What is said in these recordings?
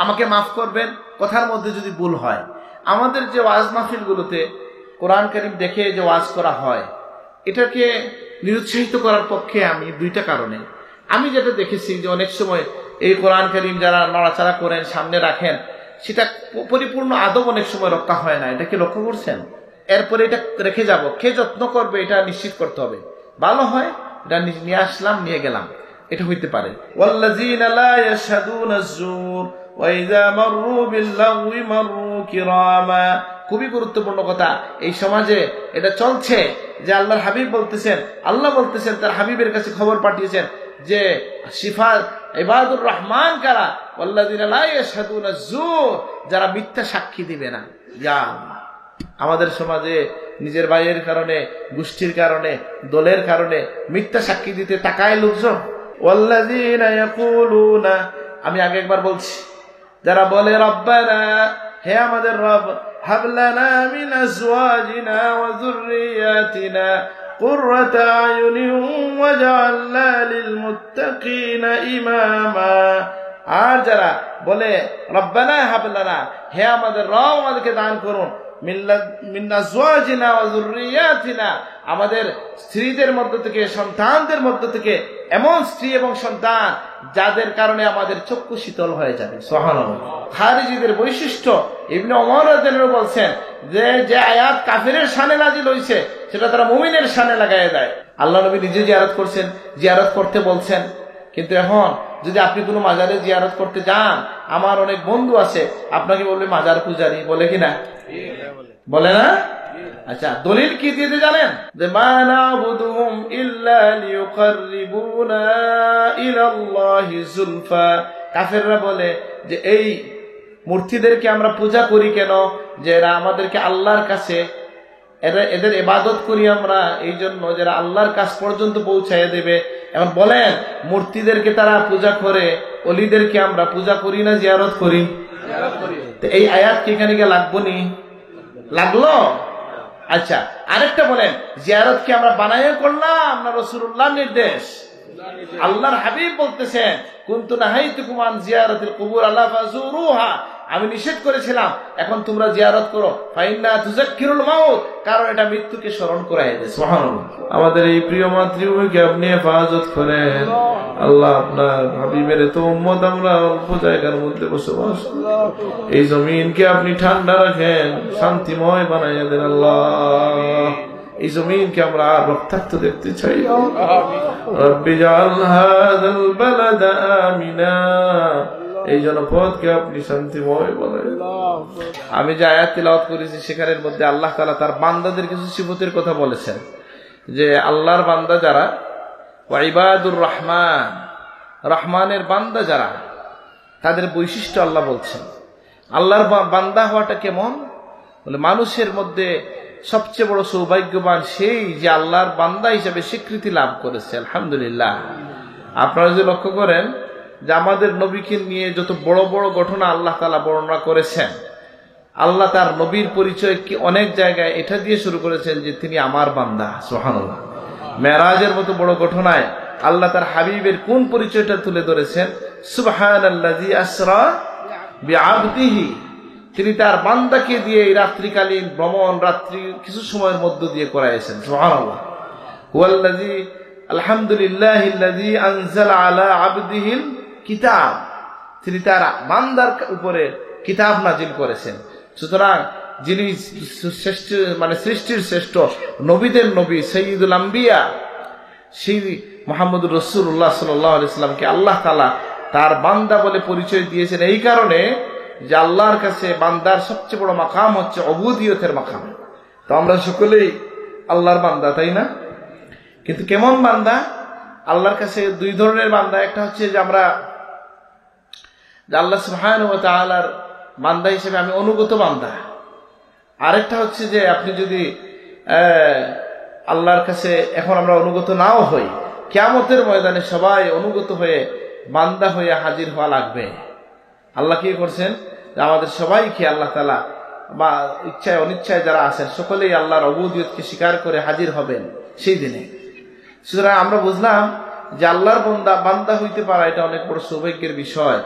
আমাকে মাফ করবেন কথার মধ্যে যদি ভুল হয়। আমাদের যে ওয়াজ মাহফিলগুলোতে কোরআন কারীম দেখে যে ওয়াজ করা হয়, এটাকে নিরুৎসাহিত করার পক্ষে আমি দুইটা কারণে। আমি যেটা দেখেছি যে অনেক সময় এই কোরআন কারীম যারা নড়াচড়া করেন, সামনে রাখেন, সেটা পরিপূর্ণ আদব অনেক সময় রক্ষা হয় না। এটা কি লক্ষ্য করছেন? এরপরে এটা রেখে যাব, কে যত্ন করবে এটা নিশ্চিত করতে হবে। ভালো হয় এটা নিয়ে আসলাম, নিয়ে গেলাম, এটা হইতে পারে। ওয়াল্লাযীনা লা ইয়াশহাদুনা আয-যুর ওয়া ইযা মাররু বিল-লাগwi মাররু কিরামা। খুবই গুরুত্বপূর্ণ কথা। এই সমাজে এটা চলছে যে আল্লাহর হাবিব বলতেছেন, আল্লাহ বলতেছেন, তার হাবিবের কাছে খবর পাঠিয়েছেন যে সিফাত ইবাদুর রহমান কারা, ওয়াল্লাযীনা লা ইয়াশহাদুনা আয-যুর, যারা মিথ্যা সাক্ষী দিবে না। ইয়া আল্লাহ, আমাদের সমাজে নিজের ভাইয়ের কারণে, গোষ্ঠীর কারণে, দলের কারণে মিথ্যা সাক্ষী দিতে তাকায় লোকজন। ওয়াল্লাযীনা ইয়াকুলুনা, আমি আগে একবার বলছি, যারা বলে রব্বানা, হে আমাদের রব, হাব লানা মিন আজওয়াজিনা ওয়া যুররিয়াতিনা কুররাতা আয়ুনিন ওয়াজআলনা লিল মুত্তাকিনা ইমামা। আর যারা বলে রব্বানা হাব লানা, হে আমাদের রব আমাদেরকে দান করুন, মিন আজওয়াজিনা ওয়া যুররিয়াতিনা, আমাদের স্ত্রীদের মধ্য থেকে, সন্তানদের মধ্য থেকে এমন স্ত্রী এবং সন্তান যাদের কারণে আমাদের চক্ষু শীতল হয়ে যাবে। সুবহানাল্লাহ। খারিজিদের বৈশিষ্ট্য ইবনে ওমর রাদিয়াল্লাহু বলছেন যে যে আয়াত কাফিরের শানে নাজিল হইছে সেটা তারা মুমিনের শানে লাগায় দেয়। আল্লাহ নবী নিজে জিয়ারত করছেন, জিয়ারত করতে বলছেন, কিন্তু এখন যদি আপনি কোনো মাজারে জিয়ারত করতে যান, আমার অনেক বন্ধু আছে আপনাকে বলবে মাজার পূজারী, বলে কিনা? বলে না? আচ্ছা, দলিল কি দিতে জানেন? যে মা না'বুদুহুম ইল্লা লিয়ুকাররিবুনা ইলাল্লাহি যুলফা। কাফেররা বলে যে এই মূর্তিদেরকে আমরা পূজা করি কেন? যে এরা আমাদেরকে আল্লাহর কাছে, এদের ইবাদত করি আমরা এই জন্য যারা আল্লাহর কাছ পর্যন্ত পৌঁছায় দেবে। এখন বলেন, মূর্তিদেরকে তারা পূজা করে, অলিদেরকে আমরা পূজা করি না জিয়ারত করি? তো এই আয়াত কি এখানে গিয়ে লাগবো নি? লাগলো? আচ্ছা, আরেকটা বলেন, জিয়ারত কি আমরা বানাইয়া করলাম না রাসূলুল্লাহর নির্দেশ? আল্লাহর হাবিব বলতেছেন, কুনতু নাহাইতুকুম আন জিয়ারাতিল কুবুর আলা ফাজুরুহা, আমি নিষেধ করেছিলাম, এখন তোমরা জিয়ারত করো, ফাইন্না তুযাক্কিরুল মাউত, কারণ এটা মৃত্যুকে স্মরণ করায় দেয়। সুবহানাল্লাহ। আমাদের এই প্রিয় মাতৃভূমিকে আপনি হেফাজত করেন আল্লাহ। আপনার হাবিবের তো উম্মত, আমরা অল্প জায়গার মধ্যে বসবাস, এই জমিনকে আপনি ঠান্ডা রাখেন, শান্তিময় বানাইয়া দেন আল্লাহ। এই জমিনকে আমরা আর রক্তাক্ত দেখতে চাই। রব্বি জাআল হাযাল বালাদা আমিনা, এই জনপদকে আপনি শান্তিময় বানাইয়া দাও। আমি যে আয়াত তিলাওয়াত করেছি সেখানের মধ্যে আল্লাহ তাআলা তার বান্দাদের কিছু সিফতের কথা বলেছেন, যে আল্লাহর বান্দা যারা, ওয়া ইবাদুর রহমান, রহমানের বান্দা যারা, তাদের বৈশিষ্ট্য আল্লাহ বলছেন। আল্লাহর বান্দা হওয়াটা কেমন? বলে মানুষের মধ্যে সবচেয়ে বড় সৌভাগ্যবান সেই যে আল্লাহর বান্দা হিসেবে স্বীকৃতি লাভ করেছে। আলহামদুলিল্লাহ। আপনারা যদি লক্ষ্য করেন যে আমাদের নবীকে নিয়ে যত বড় বড় ঘটনা আল্লাহ তাআলা বর্ণনা করেছেন, আল্লাহ তার নবীর পরিচয় কি অনেক জায়গায় এটা দিয়ে শুরু করেছেন যে তিনি আমার বান্দা। সুবহানাল্লাহ। মেরাজের মতো বড় ঘটনায় আল্লাহ তার হাবিবের কোন পরিচয়টা তুলে ধরেছেন? সুবহানাল্লাযী আসরা বিআবদিহি, তিনি তার বান্দাকে দিয়ে এই রাত্রিকালীন ভ্রমণ, রাত্রি কিছু সময়ের মধ্য দিয়ে করাইছেন। সুবহানাল্লাহ। হুয়াল্লাযী, আলহামদুলিল্লাহিল্লাযী আনজালা আলা আবদিহিল কিতাব, তিনি তার বান্দার উপরে কিতাব নাজিল করেছেন। সুতরাং যিনি শ্রেষ্ঠ, মানে সৃষ্টির শ্রেষ্ঠ, নবীদের নবী, সাইয়্যিদুল আম্বিয়া, সেই মুহাম্মদুর রাসূলুল্লাহ সাল্লাল্লাহু আলাইহি সাল্লামকে আল্লাহ তাআলা তার বান্দা বলে পরিচয় দিয়েছেন এই কারণে যে আল্লাহর কাছে বান্দার সবচেয়ে বড় মাকাম হচ্ছে উবুদিয়তের মাকাম। তো আমরা সকলেই আল্লাহর বান্দা, তাই না? কিন্তু কেমন বান্দা? আল্লাহর কাছে দুই ধরনের বান্দা। একটা হচ্ছে যে আমরা আল্লাহ সুবহানাহু ওয়া তাআলার বান্দা হিসেবে আমি অনুগত বান্দা। আরেকটা হচ্ছে যে আপনি যদি আল্লাহর কাছে এখন আমরা অনুগত নাও হই, কিয়ামতের ময়দানে সবাই অনুগত হয়ে বান্দা হয়ে হাজির হওয়া লাগবে। আল্লাহ কি করছেন? আমাদের সবাইকে আল্লাহ তাআলা বা ইচ্ছায় অনিচ্ছায় যারা আছেন সকলেই আল্লাহর উবুদিয়তকে স্বীকার করে হাজির হবেন সেই দিনে। সুতরাং আমরা বুঝলাম যে আল্লাহর বান্দা হইতে পারা এটা অনেক বড় সৌভাগ্যের বিষয়,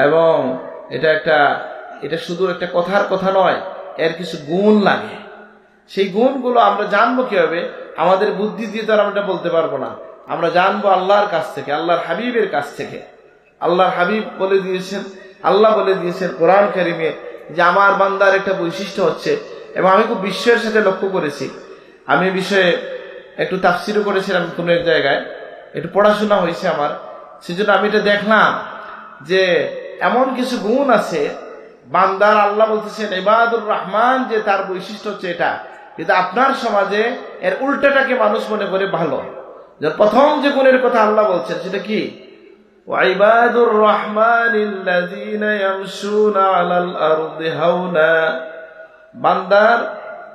এবং এটা শুধু একটা কথার কথা নয়, এর কিছু গুণ লাগে। সেই গুণগুলো আমরা জানবো কিভাবে? আমাদের বুদ্ধি দিয়ে তো আমরা বলতে পারবো না। আমরা জানবো আল্লাহর কাছ থেকে, আল্লাহর হাবিবের কাছ থেকে। আল্লাহর হাবিব বলে দিয়েছেন, আল্লাহ বলে দিয়েছেন কোরআন কারিমে যে আমার বান্দার একটা বৈশিষ্ট্য হচ্ছে, এবং আমি খুব বিস্ময়ের সাথে লক্ষ্য করেছি। আমি এই বিষয়ে একটু তাফসিরও করেছিলাম কোনো এক জায়গায়, একটু পড়াশোনা হয়েছে আমার, সেজন্য আমি এটা দেখলাম যে এমন কিছু গুণ আছে বান্দার। আল্লাহ বলতেছেন ইবাদুর রহমান যে তার বৈশিষ্ট্য হচ্ছে এটা, কিন্তু আপনার সমাজে এর উল্টাটাকে মানুষ মনে করে ভালো। প্রথম যে গুণের কথা আল্লাহ বলছেন সেটা কি? ওয়াইবাদুর রহমানিল্লাযীনা ইয়ামশুনা আলাল আরদি হাওনা।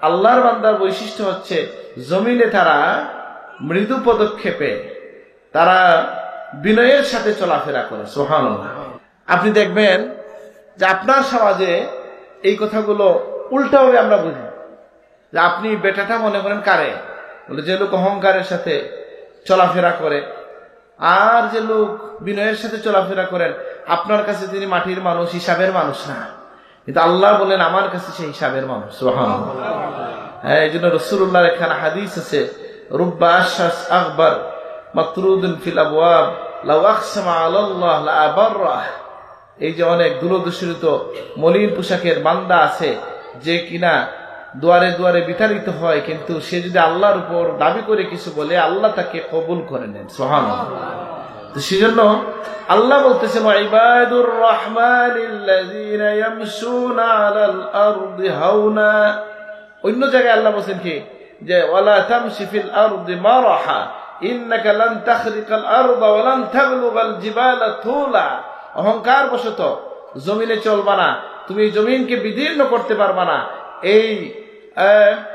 আল্লাহর বান্দার বৈশিষ্ট্য হচ্ছে জমিনে তারা মৃদু পদক্ষেপে, তারা বিনয়ের সাথে চলাফেরা করে। সুবহানাল্লাহ। আপনি দেখবেন যে আপনার সমাজে এই কথাগুলো উল্টাভাবে আমরা বুঝি। যে আপনি বেটাটা মনে করেন কারে? বলে যে লোক অহংকারের সাথে চলাফেরা করে, আর যে লোক বিনয়ের সাথে চলাফেরা করেন, আপনার কাছে তিনি মাটির মানুষ, হিসাবের মানুষ না, কিন্তু আল্লাহ বলেন আমার কাছে সে হিসাবের মানুষ। সুবহানাল্লাহ। হ্যাঁ, এই জন্য রাসূলুল্লাহর একখানা হাদিস আছে, রুব্বা আশআস আকবার মাতরুদুন ফিল আবওয়াব লাউ আকসামা আলাল্লাহ লা আবাররাহ। এই যে অনেক দুরদূষিত মলিন পোশাকের বান্দা আছে যে কিনা দুয়ারে দুয়ারে বিতাড়িত হয়, কিন্তু সে যদি আল্লাহর উপর দাবি করে কিছু বলে আল্লাহ তাকে কবুল করে নেন। সুবহানাল্লাহ। তো সেজন্য আল্লাহ বলতেছেন ইবাদুর রহমানিল্লাযীনা ইয়ামশুনা আলাল আরদি হাওনা। অন্য জায়গায় আল্লাহ বলেন কি যে ওয়ালা তামশি ফিল আরদি মারাহা ইন্নাকা লান তাখরিকাল আরদা ওয়া লান তাবলুগাল জিবালা তুলা। অহংকার বশত জমিনে চলবা না, তুমি জমিনকে বিদীর্ণ করতে পারবা না,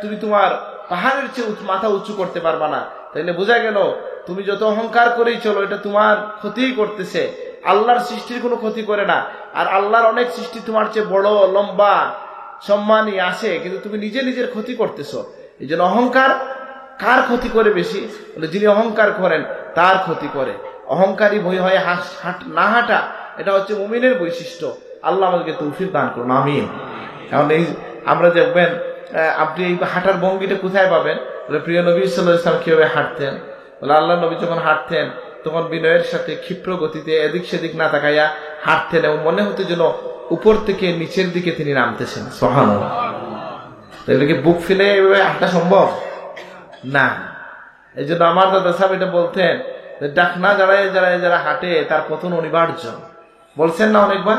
তুমি তোমার পাহাড়ের চেয়ে মাথা উঁচু করতে পারবা না। তাইলে বোঝা গেল তুমি যত অহংকার করেই চলো এটা তোমার ক্ষতি করতেছে, আল্লাহর সৃষ্টির কোনো ক্ষতি করে না। আর আল্লাহর অনেক সৃষ্টি তোমার চেয়ে বড় লম্বা সম্মানী আছে, কিন্তু তুমি নিজে নিজের ক্ষতি করতেছো। এই জন্য অহংকার কার ক্ষতি করে বেশি? বলে যিনি অহংকার করেন তার ক্ষতি করে। অহংকারী ভয় হয় না হাঁটা, এটা হচ্ছে মুমিনের বৈশিষ্ট্য। আল্লাহ আমাদেরকে তৌফিক দান করুন, আমিন। এখন এই আমরা দেখবেন, আপনি এই হাঁটার ভঙ্গিটা কোথায় পাবেন? বলে প্রিয় নবী সাল্লাল্লাহু আলাইহি ওয়াসাল্লাম কিভাবে হাঁটতেন? বলে আল্লাহ নবী যখন হাঁটতেন তখন বিনয়ের সাথে ক্ষিপ্র গতিতে এদিক সেদিক না তাকাইয়া হাঁটতেন, এবং মনে হতো যেন উপর থেকে নিচের দিকে তিনি নামতেছেন। সুবহানাল্লাহ। তাহলে কি বুক ফেলে এভাবে হাঁটা সম্ভব না? এই জন্য আমার দাদা সাহেব এটা বলতেন, ডাকনা যারা হাঁটে তার পতন অনিবার্য। বলছেন না অনেকবার?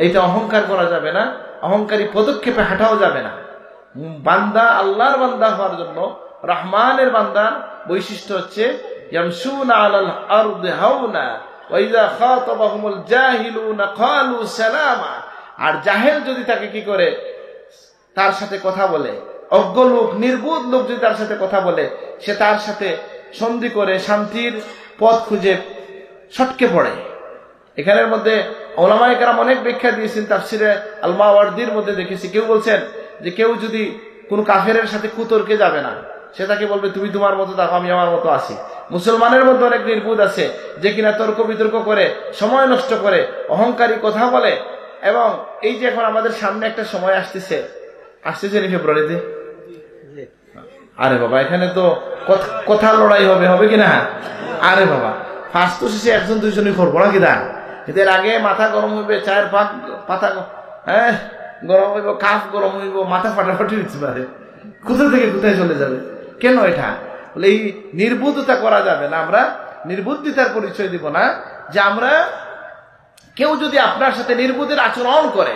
এইটা অহংকার করা যাবে না, অহংকারী পদক্ষেপে হাঁটাও যাবে না। বান্দা আল্লাহর বান্দা হওয়ার জন্য রহমানের বান্দার বৈশিষ্ট্য হচ্ছে ইয়ামশুনা আলাল আরদি হাওনা ওয়া ইযা খাতাবাহুমুল জাহিলুনা ক্বালু সালামা। আর জাহেল যদি তাকে কি করে, তার সাথে কথা বলে, অজ্ঞ লোক নির্বোধ লোক যদি তার সাথে কথা বলে, সে তার সাথে সন্ধি করে শান্তির পথ খুঁজে সটকে পড়ে। এখানের মধ্যে উলামায়ে কেরাম অনেক ব্যাখ্যা দিয়েছেন। তাফসিরে আল মাওয়ারদির মধ্যে দেখেছি কেউ বলছেন যে কেউ যদি কোন কাফেরের সাথে কুতর্কে যাবে না, সে তাকে বলবে তুমি তোমার মতো থাকো, আমি আমার মতো আছি। মুসলমানের মধ্যে অনেক নির্বুধ আছে যে কিনা তর্ক বিতর্ক করে, সময় নষ্ট করে, অহংকারী কথা বলে। এবং এই যে এখন আমাদের সামনে একটা সময় আসতেছে নি ফেব্রুয়ারিতে, আরে বাবা এখানে তো কথা লড়াই হবে কিনা? আরে বাবা ফার্স্ট তো শেষে একজন দুইজনই করবো না কিনা? এদের আগে মাথা গরম হইবে, চায়ের পাতা গরম হইব, কাফ গরম হইব, মাথা ফাটাফাটি হইতে পারে, কোথা থেকে কোথায় চলে যাবে। কেন এটা? বলে এই নির্বুদ্ধতা করা যাবে না। আমরা নির্বুদ্ধিতার পরিচয় দিব না। যে আমরা কেউ যদি আপনার সাথে নির্বুদ্ধের আচরণ করে,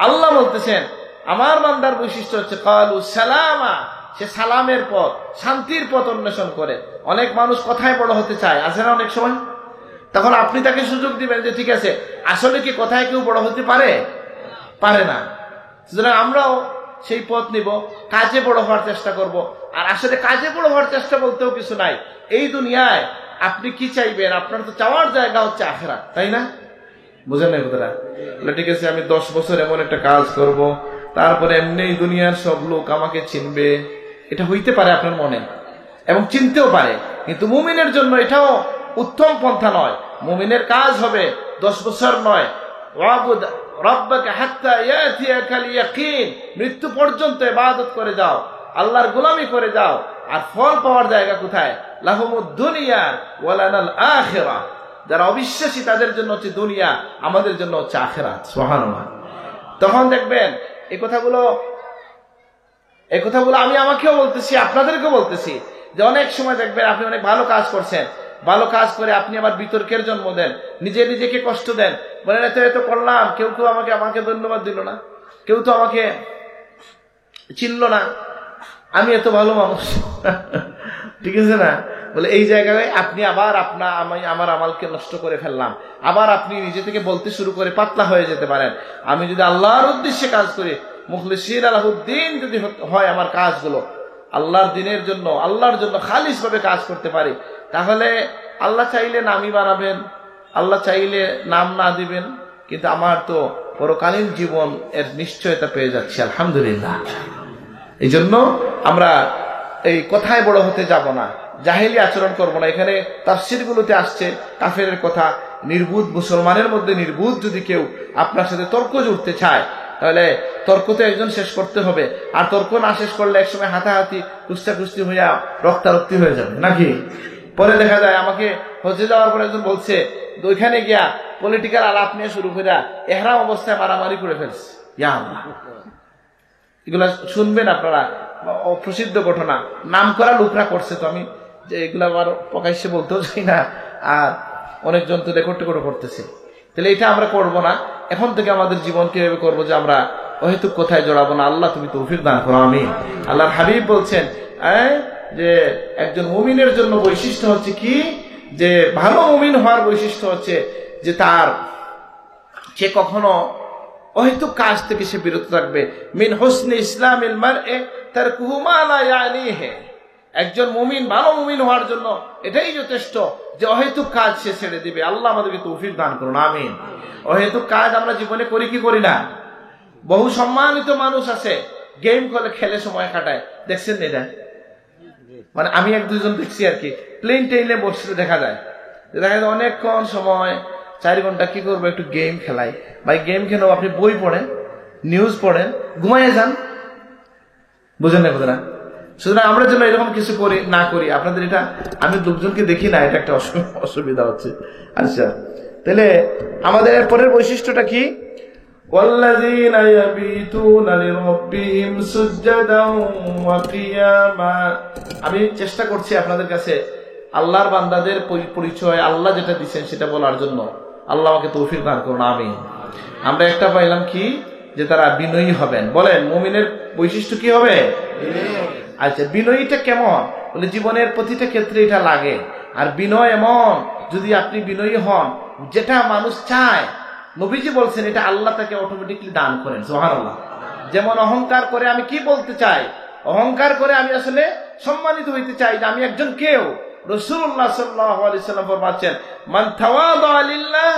আল্লাহ বলতেছেন আমার বান্দার বৈশিষ্ট্য হচ্ছে ক্বালু সালামা, সে সালামের পথ, শান্তির পথ অন্বেষণ করে। অনেক মানুষ কথায় বড় হতে চায়, আছে না অনেক সময়? তখন আপনি তাকে সুযোগ দিবেন যে ঠিক আছে, আসলে কি কথায় কেউ বড় হতে পারে না। সুতরাং আমরাও সেই পথ নিব, কাজে বড় হওয়ার চেষ্টা করব। আর আসলে কাজে বড় হওয়ার চেষ্টা বলতেও কিছু নাই। এই দুনিয়ায় আপনি কি চাইবেন? আপনার তো চাওয়ার জায়গা হচ্ছে আখিরাত, তাই না? বুঝেন না কথাটা? ঠিক আছে আমি 10 বছর এমন একটা কাজ করব, তারপরে এমনি দুনিয়ার সব লোক আমাকে চিনবে, এটা হইতে পারে আপনার মনে, এবং চিনতেও পারে। কিন্তু মুমিনের জন্য এটাও উত্তম পন্থা নয়। মুমিনের কাজ হবে 10 বছর নয়, ওয়াবুদ রাব্বাকা হাত্তা ইয়াতিয়াকাল ইয়াকিন, মৃত্যু পর্যন্ত ইবাদত করে যাও, আল্লাহর গোলামি করে যাও। আর ফল পাওয়ার জায়গা কোথায়? লাহুমুদ দুনিয়া ওয়া লানাল আখিরাহ। যারা অবিশ্বাসী তাদের জন্য হচ্ছে দুনিয়া, আমাদের জন্য হচ্ছে আখিরাত। সুবহানাল্লাহ। তখন দেখবেন এই কথাগুলো আমি আমাকেও বলতেছি, আপনাদেরকেও বলতেছি, যে অনেক সময় দেখবেন আপনি অনেক ভালো কাজ করছেন, ভালো কাজ করে আপনি আবার বিতর্কের জন্ম দেন, নিজেকে কষ্ট দেন, বলেন এত করলাম, কেউ আমাকে ধন্যবাদ দিল না, কেউ তো আমাকে চিনল না, আমি এত ভালো মানুষ। ঠিক আছে না? বলে এই জায়গায় আপনি আবার আমার আমালকে নষ্ট করে ফেললাম, আবার আপনি নিজে থেকে বলতে শুরু করে পাতলা হয়ে যেতে পারেন। আমি যদি আল্লাহর উদ্দেশ্যে কাজ করি, মুখলিসিন আলাহুদ্দিন যদি হয় আমার কাজগুলো, আল্লাহর দিনের জন্য, আল্লাহর জন্য খালিস ভাবে কাজ করতে পারি, তাহলে আল্লাহ চাইলে নামই বানাবেন, আল্লাহ চাইলে নাম না দিবেন, কিন্তু আমার তো পরকালীন জীবন এর নিশ্চয়তা পেয়ে যাচ্ছি, আলহামদুলিল্লাহ। এই জন্য আমরা এই কথায় বড় হতে যাব না, জাহেলি আচরণ করব না। এখানে তাফসীরগুলোতে আসছে কাফেরের কথা, নির্বুধ মুসলমানের মধ্যে নির্বুধ যদি কেউ আপনার সাথে তর্ক জুড়তে চায়, তাহলে তর্ক তো একজন শেষ করতে হবে, আর তর্ক না শেষ করলে একসময় হাতাহাতি কুস্তি হইয়া রক্তারক্তি হয়ে যাবে নাকি? পরে দেখা যায় আমাকে হজে যাওয়ার পর একজন বলছে ওইখানে গিয়া পলিটিক্যাল আলাপ নিয়ে শুরু করে এহরাম অবস্থায় মারামারি করে ফেলছে। ইয়া আল্লাহ, এগুলা শুনবেন আপনারা, প্রসিদ্ধ ঘটনা, নাম করা লোকরা করছে, তো আমি যে এগুলা আবার প্রকাশ্যে বলতেও চাই না, আর অনেকজন তো রেকর্ড করতেছে। তাহলে এটা আমরা করব না। এখন থেকে আমাদের জীবন কিভাবে করবো যে আমরা অহেতুক কোথায় জড়াবো না। আল্লাহ তুমি তৌফিক দান করো, আমিন। আল্লাহর হাবিব বলছেন যে একজন মুমিনের জন্য বৈশিষ্ট্য হচ্ছে কি, যে ভালো মুমিন হওয়ার বৈশিষ্ট্য হচ্ছে যে সে কখনো অহেতুক কাজ থেকে সে বিরত থাকবে। মিন হুসনি ইসলামিল মার'i তারকুহু মা লা ইয়ানিহি। একজন মুমিন, ভালো মুমিন হওয়ার জন্য এটাই যথেষ্ট যে অহেতুক কাজ সে ছেড়ে দিবে। আল্লাহ আমাদেরকে তৌফিক দান করুন, আমিন। অহেতুক কাজ আমরা জীবনে করি কি করি না? বহু সম্মানিত মানুষ আছে গেম খেলে সময় কাটায়, দেখছেন এটা? মানে আমি এক দুজন দেখছি আর কি, প্লেন টেইনে বসতে দেখা যায় অনেকক্ষণ সময়, 4 ঘন্টা কি করবো, একটু গেম খেলাই। ভাই গেম খেলেও আপনি বই পড়েন, নিউজ পড়েন, ঘুমাইয়ে যান, বুঝেন না কথা না? সুতরাং আমরা যেন এরকম কিছু না করি। আপনাদের এটা আমি লোকজনকে দেখি না, এটা একটা অসুবিধা হচ্ছে। আচ্ছা, তাহলে আমাদের পরের বৈশিষ্ট্যটা কি? ওয়াল্লাযীনা ইয়াবিতুনা লিরাব্বিহিম সুজদান ওয়া কিয়ামা। আমি চেষ্টা করছি আপনাদের কাছে আল্লাহর বান্দাদের পরিচয়, আল্লাহ যেটা দিচ্ছেন সেটা বলার জন্য। আল্লাহ আমাকে তৌফিক দান করুন, আমিন। আমরা একটা পাইলাম কি, যে তারা বিনয়ী হবেন। বলেন মুমিনের বৈশিষ্ট্য কি হবে? আচ্ছা, বিনয়ীটা কেমন? বলে জীবনের প্রতিটা ক্ষেত্রে এটা লাগে। আর বিনয় এমন, যদি আপনি বিনয়ী হন, যেটা মানুষ চায়, নবীজি বলছেন এটা আল্লাহ তাকে অটোমেটিকলি দান করেন। সুবহানাল্লাহ। যেমন অহংকার করে আমি কি বলতে চাই, অহংকার করে আমি আসলে সম্মানিত হইতে চাই যে আমি একজন কেউ। রাসূলুল্লাহ সাল্লাল্লাহু আলাইহি সাল্লাম ফরমাচ্ছেন, মান তাওয়াদা লিল্লাহ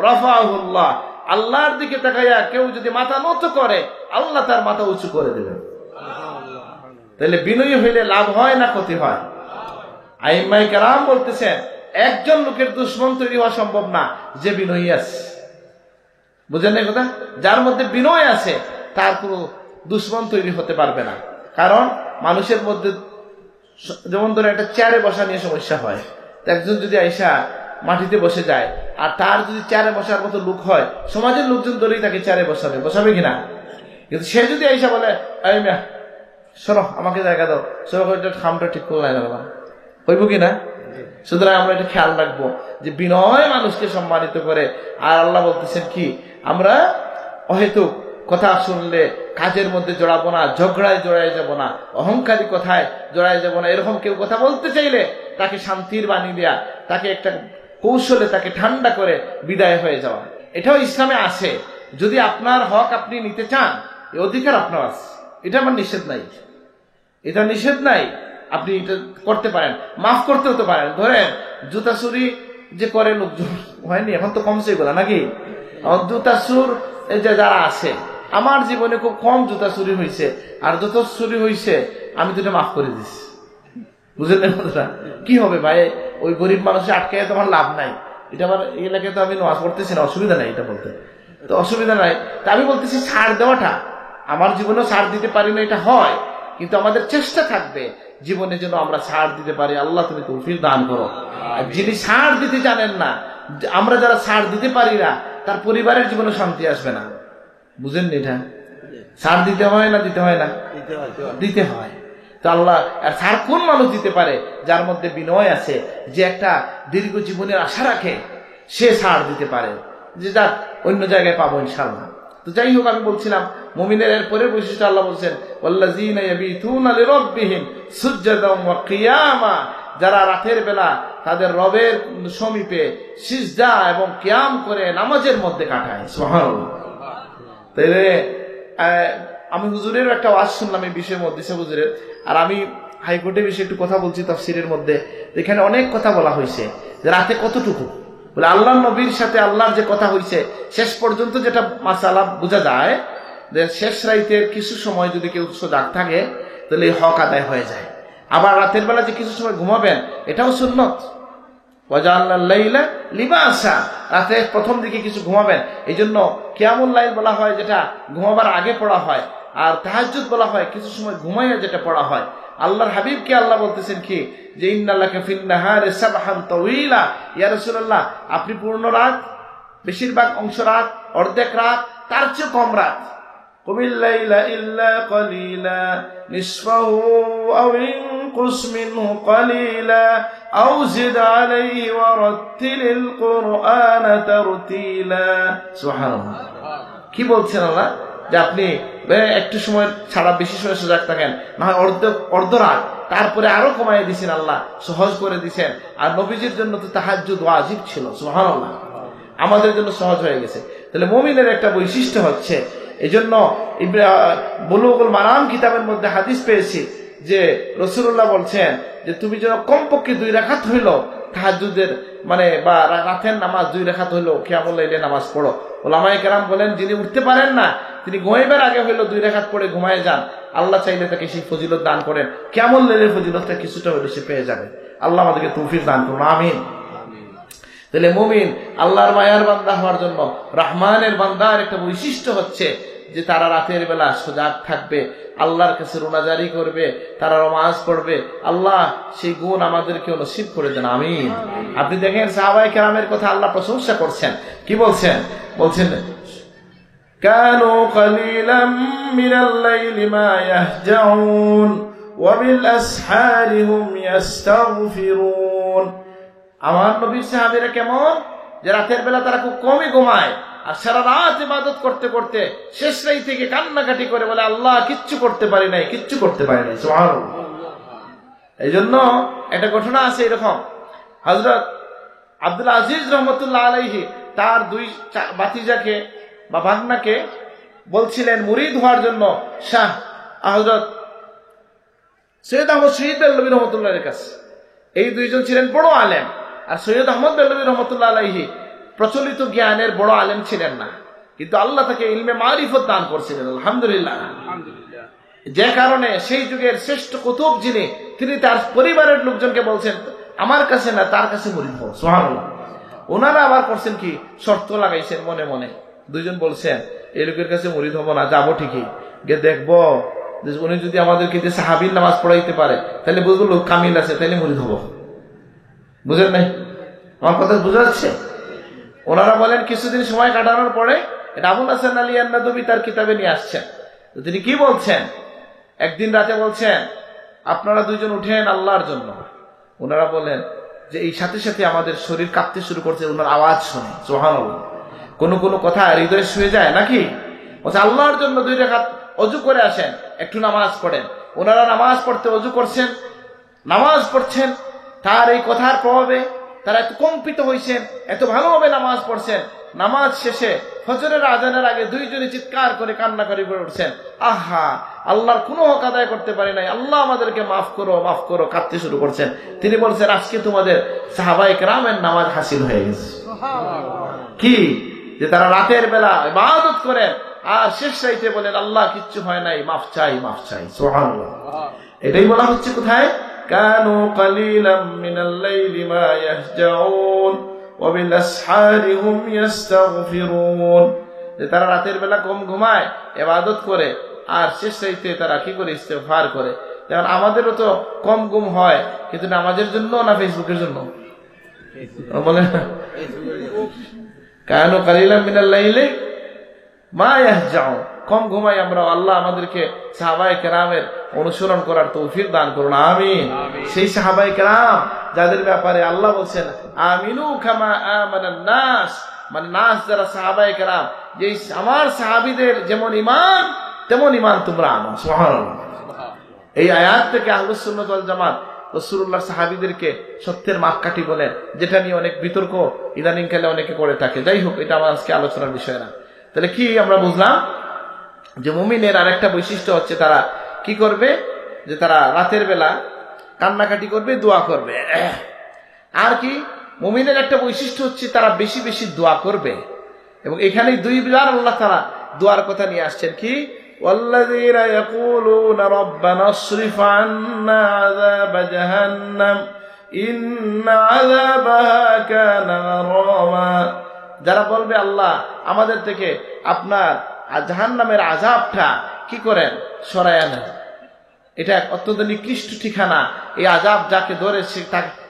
রাফাহুল্লাহ। আল্লাহর দিকে তাকাইয়া কেউ যদি মাথা নত করে, আল্লাহ তার মাথা উঁচু করে দেবেন। তাহলে বিনয়ী হইলে লাভ হয় না ক্ষতি হয়? আইম্মায়ে কেরাম বলতেছেন একজন লোকের দুশমন তৈরি হওয়া সম্ভব না যে বিনয়ী আছে। বুঝেন না কথা? যার মধ্যে বিনয় আছে তার কোনো দুশমন তৈরি হতে পারবে না। কারণ মানুষের মধ্যে, যেমন ধরে একটা চেয়ারে বসা নিয়ে সমস্যা হয়, একজন যদি আইসা মাটিতে বসে যায়, আর তার যদি চেয়ারে বসার মতো লোক হয়, সমাজের লোকজন ধরেই তাকে চেয়ারে বসাবে কিনা? কিন্তু সে যদি আইসা বলে এই মিয়া শোনো, আমাকে জায়গা দাও, সবাই খামটা ঠিক করলাই না, হইব কিনা? সুতরাং আমরা এটা খেয়াল রাখবো যে বিনয় মানুষকে সম্মানিত করে। আর আল্লাহ বলতেছেন কি, আমরা অহেতুক কথা শুনলে কাজের মধ্যে জড়াবো না, ঝগড়ায় জড়ায় যাব না, অহংকারী কথায় জড়ায় যাব না। এরকম কেউ কথা বলতে চাইলে তাকে শান্তির বাণী দেয়া, তাকে একটা কৌশলে তাকে ঠান্ডা করে বিদায় হয়ে যাওয়া, এটাও ইসলামে আছে। যদি আপনার হক আপনি নিতে চান, এই অধিকার আপনার আছে, এটা আমার নিষেধ নাই, এটা নিষেধ নাই, আপনি এটা করতে পারেন, মাফ করতে হতে পারেন। ধরেন জুতা চুরি যে করে লোকজন, হয়নি এখন তো কমছে এগুলা নাকি? জুতা চুর যে যারা আছে, আমার জীবনে খুব কম জুতা চুরি হয়েছে, আর যত চুরি হয়েছে আমি তো এটা মাফ করে দিচ্ছি। বুঝলেন না কথাটা? কি হবে ভাই, ওই গরিব মানুষে আটকে তোমার লাভ নাই, এটা আমার এই এলাকায় তো আমি নামাজ পড়তেছি না, অসুবিধা নাই এটা বলতে। তো অসুবিধা নাই। তা আমি বলতেছি ছাড় দেওয়াটা, আমার জীবনেও ছাড় দিতে পারি না এটা হয়, কিন্তু আমাদের চেষ্টা থাকবে জীবনে যেন আমরা ছাড় দিতে পারি। আল্লাহ তুমি তৌফিক দান করো। আর যিনি ছাড় দিতে জানেন না, আমরা যারা ছাড় দিতে পারি না, তার পরিবারের জীবনে শান্তি আসবে না। বুঝেন নি? এটা ছাড় দিতে হয় না দিতে হয় না? দিতে হয়। তো আল্লাহ ছাড় কোন মানুষ দিতে পারে? যার মধ্যে বিনয় আছে, যে একটা দীর্ঘ জীবনের আশা রাখে, সে ছাড় দিতে পারে, যে যাক অন্য জায়গায় পাবো ইনশাআল্লাহ। তো যাই হোক, আমি বলছিলাম মুমিনের এর পরের বৈশিষ্ট্য আল্লাহ বলছেন ওয়াল্লাযীনা ইয়াবিতুনা লিরাব্বিহিম সুজদান ওয়া কিয়ামা, যারা রাতের বেলা তাদের রবের সমীপে সিজদা এবং কিয়াম করে নামাজের মধ্যে কাটায়। সুবহানাল্লাহ। তাইলে আমি হুজুরের একটা ওয়াজ শুনলাম এই বিষয়ের মধ্যে, হুজুরের, আর আমি হাইকোর্টের বিষয়ে একটু কথা বলছি তাফসীরের মধ্যে। এখানে অনেক কথা বলা হয়েছে যে রাতে কতটুকু, বলে আল্লাহর নবীর সাথে আল্লাহর যে কথা হয়েছে শেষ পর্যন্ত যেটা মাসালা বোঝা যায়, যে শেষ রাইতের কিছু সময় যদি কেউ সজাগ থাকে তাহলে এই হক আদায় হয়ে যায়। আবার রাতের বেলা যে কিছু সময় ঘুমাবেন, এটাও সুন্নত। ওয়াজআলনাল লাইলা লিবাসা, রাতে প্রথম দিকে কিছু ঘুমাবেন। এই জন্য কিয়ামুল লাইল বলা হয় যেটা ঘুমাবার আগে পড়া হয়, আর তাহাজ্জুদ বলা হয় কিছু সময় ঘুমাইয়া যেটা পড়া হয়। আল্লাহর হাবিবকে আল্লাহ বলতেছেন কি, যে ইন্নাল্লাকা ফিন নাহারি সাবহান তাওয়িলা, ইয়া রাসূলুল্লাহ আপনি পূর্ণ রাত, বেশিরভাগ অংশ রাত, অর্ধেক রাত, তার চেয়ে কম রাত। কুমিল লাইলা ইল্লা কলিলা নিসফাহু আও ইনকুস মিনহু কলিলা আও জিদ আলাইহি ওয়া রাত্তিলিল কুরআনা তারতিলা। সুবহানাল্লাহ। কি বলছেন আল্লাহ, যে আপনি একটু সময় ছাড়া বেশি সময় সজাগ থাকেন, না হয় অর্ধ রাত, তারপরে আরো কমাই দিয়েছেন আল্লাহ, সহজ করে দিয়েছেন। আর নবীজির জন্য তো তাহাজ্জুদ ওয়াজিব ছিল। সুবহানাল্লাহ। আমাদের জন্য সহজ হয়ে গেছে। তাহলে মুমিনের একটা বৈশিষ্ট্য হচ্ছে, এই জন্য বুলুগুল মারাম কিতাবের মধ্যে হাদিস পেয়েছি যে রাসূলুল্লাহ বলছেন যে তুমি যেন কমপক্ষে 2 রাকাত হইল তাহাজ্জুদের মানে বা রাতের নামাজ 2 রাকাত হইল কিয়ামুল লাইলে নামাজ পড়ো। উলামায়ে কেরাম বলেন যিনি উঠতে পারেন না তিনি ঘুমাইবার আগে হইল 2 রাকাত পড়ে ঘুমায় যান, আল্লাহ চাইলে তাকে সেই ফজিলত দান করেন, কিয়ামুল লাইলের ফজিলতটা কিছুটা হইলে সে পেয়ে যাবে। আল্লাহ আমাদেরকে তৌফিক দান করুন, আমিন। তাহলে মুমিন আল্লাহর মায়ার বান্দা হওয়ার জন্য রহমানের বান্দার একটা বৈশিষ্ট্য হচ্ছে যে তারা রাতের বেলা সজাগ থাকবে, আল্লাহর কাছে রোনাজারি করবে, তারা নামাজ পড়বে। আল্লাহ সেই গুণ আমাদেরকে নসিব করে দেন, আমিন। আপনি দেখেন সাহাবায়ে কেরামের কথা আল্লাহ প্রশংসা করছেন, কি বলছেন? বলছেন কানু কলিলাম মিনাল লাইলি মা ইয়াহজাউন ওয়া বিল আসহারি হুম ইস্তাগফিরুন। আমার নবীর সাহাবীরা কেমন, যে রাতের বেলা তারা খুব কমই ঘুমায়, আর সারা রাত ইবাদত করতে করতে শেষ রাত থেকে কান্নাকাটি করে বলে আল্লাহ কিচ্ছু করতে পারি নাই, কিচ্ছু করতে পারি নাই। সুবহানাল্লাহ। এই জন্য একটা ঘটনা আছে এরকম, হযরত আব্দুল আজিজ রহমতুল্লাহ আলাইহি তার 2 ভাতিজাকে বা ভাগনাকে বলছিলেন মুরিদ হওয়ার জন্য শাহ হযরত সৈয়দ আহমদ শহীদ বেল্লভী রহমতুল্লাহের কাছে। এই 2 জন ছিলেন বড় আলেম, আর সৈয়দ আহমদ বেল্লভী রহমতুল্লাহ আলাইহি প্রচলিত জ্ঞানের বড় আলেম ছিলেন না, কিন্তু আল্লাহ তাকে ইলমে মারিফত দান করছিলেন, আলহামদুলিল্লাহ। যে কারণে সেই যুগের শ্রেষ্ঠ কুতুব যিনি, তিনি তার পরিবারের লোকজনকে বলছেন আমার কাছে না তার কাছে মুরিদ হও। সুবহানাল্লাহ। ওনারা আবার করছেন কি, শর্ত লাগাইছেন মনে মনে। 2 জন বলছেন এই লোকের কাছে মুরিদ হবো না, যাবো ঠিকই, গিয়ে দেখবো উনি যদি আমাদেরকে যে সাহাবীর নামাজ পড়াইতে পারে তাহলে বুঝবো লোক কামিল আছে, তাহলে মুরিদ হবো। বুঝেন নাই আমার কথা? বুঝা যাচ্ছে? ওনারা বলেন কিছুদিন সময় কাটানোর পরে এটা আবুল হাসান আলী আন-নাদবী তার কিতাবে নিয়ে আসছেন। তিনি কি বলছেন, একদিন রাতে বলছেন আপনারা 2 জন উঠেন আল্লাহর জন্য। ওনারা বলেন যে এই সাথে সাথে আমাদের শরীর কাঁপতে শুরু করছে ওনার আওয়াজ শুনে। সুবহানাল্লাহ। কোনো কোনো কথা হৃদয়ে শুয়ে যায় নাকি? বলছে আল্লাহর জন্য 2 রাকাত ওযু করে আসেন, একটু নামাজ পড়েন। ওনারা নামাজ পড়তে ওযু করছেন, নামাজ পড়ছেন, তার এই কথার প্রভাবে তারা এত কম্পিত হয়েছেন, এত ভালোভাবে নামাজ পড়ছেন। নামাজ শেষে ফজরের আজানের আগে 2 জনই চিৎকার করে কান্না করে উঠছেন, আহা আল্লাহর কোনো হক আদায় করতে পারি নাই, আল্লাহ আমাদেরকে মাফ করো, মাফ করো, কাঁদতে শুরু করছেন। তিনি বলছেন আজকে তোমাদের সাহাবায়ে কেরামের নামাজ হাসিল হয়ে গেছে। কি যে তারা রাতের বেলা ইবাদত করেন আর শেষ রাতে বলেন আল্লাহ কিচ্ছু হয় নাই, মাফ চাই, মাফ চাই। সুবহানাল্লাহ। এটাই বলা হচ্ছে কোথায়, কানু কালিলাম মিনাল লাইলি মা ইয়াহজাউন ওয়া বিল আসহারি হুম ইস্তাগফিরুন। যে তারা রাতের বেলা কম ঘুমায়, ইবাদত করে, আর শেষ রাইতে তারা কি করে ইস্তেগফার করে। যেমন আমাদেরও তো কম ঘুম হয়, কিন্তু নামাজের জন্য না ফেসবুকের জন্য বলে না, কানু কালিলাম মিনাল লাইলি মা ইয়াহজাউন, কম ঘুমাই আমরা। আল্লাহ আমাদেরকে সাহাবায়ে কেরামের অনুসরণ করার তৌফিক দান করুন, আমিন। সেই সাহাবায়ে কেরাম যাদের ব্যাপারে আল্লাহ বলছেন আমিনু কামা আমানান নাস, মানে নাস যারা সাহাবায়ে কেরাম, যে আমার সাহাবীদের যেমন ঈমান তেমন ঈমান তোমরা আনো, সুবহানাল্লাহ। এই আয়াত থেকে আহলুস সুন্নাত ওয়াল জামাত রাসূলুল্লাহ সাহাবীদেরকে সত্যের মাপকাঠি বলেন, যেটা নিয়ে অনেক বিতর্ক ইদানিং কালে অনেকে করে থাকে। যাই হোক, এটা আমার আজকে আলোচনার বিষয় না। তাহলে কি আমরা বুঝলাম যে মুমিনের আরেকটা বৈশিষ্ট্য হচ্ছে তারা কি করবে, যে তারা রাতের বেলা কান্নাকাটি করবে, দোয়া করবে। আর কি মুমিনের একটা বৈশিষ্ট্য হচ্ছে তারা বেশি বেশি দোয়া করবে। এবং এখানেই দুইবার আল্লাহ তাআলা দোয়ার কথা নিয়ে আসছেন, কি والذين يقولون ربنا اصرف عنا عذاب جهنم إن عذابها كان غراما, যারা বলবে আল্লাহ আমাদের থেকে আপনার জাহান্নামের আযাবটা কি করেন সরায়া নেন, এটা এক অত্যন্ত নিকৃষ্ট ঠিকানা, এই আযাব যাকে ধরে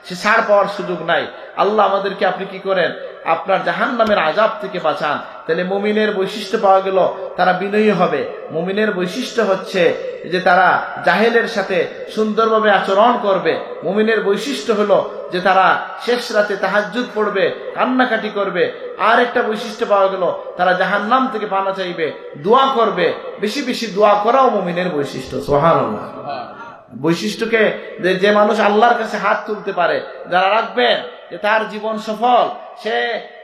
সে ছাড় পাওয়ার সুযোগ নাই। আল্লাহ আমাদেরকে আপনি কি করেন আপনার জাহান্নামের আযাব থেকে বাঁচান। তাহলে মুমিনের বৈশিষ্ট্য পাওয়া গেল, তারা বিনয়ী হবে। মুমিনের বৈশিষ্ট্য হচ্ছে যে তারা জাহেলের সাথে সুন্দরভাবে আচরণ করবে। মুমিনের বৈশিষ্ট্য হলো যে তারা শেষ রাতে তাহাজ্জুদ পড়বে, কান্নাকাটি করবে। আর একটা বৈশিষ্ট্য পাওয়া গেল, তারা জাহান্নাম থেকে পানা চাইবে, দোয়া করবে। বেশি বেশি দোয়া করাও মুমিনের বৈশিষ্ট্য, সুবহানাল্লাহ। বৈশিষ্ট্যকে যে মানুষ আল্লাহর কাছে হাত তুলতে পারে, যারা রাখবেন যে তার জীবন সফল, সে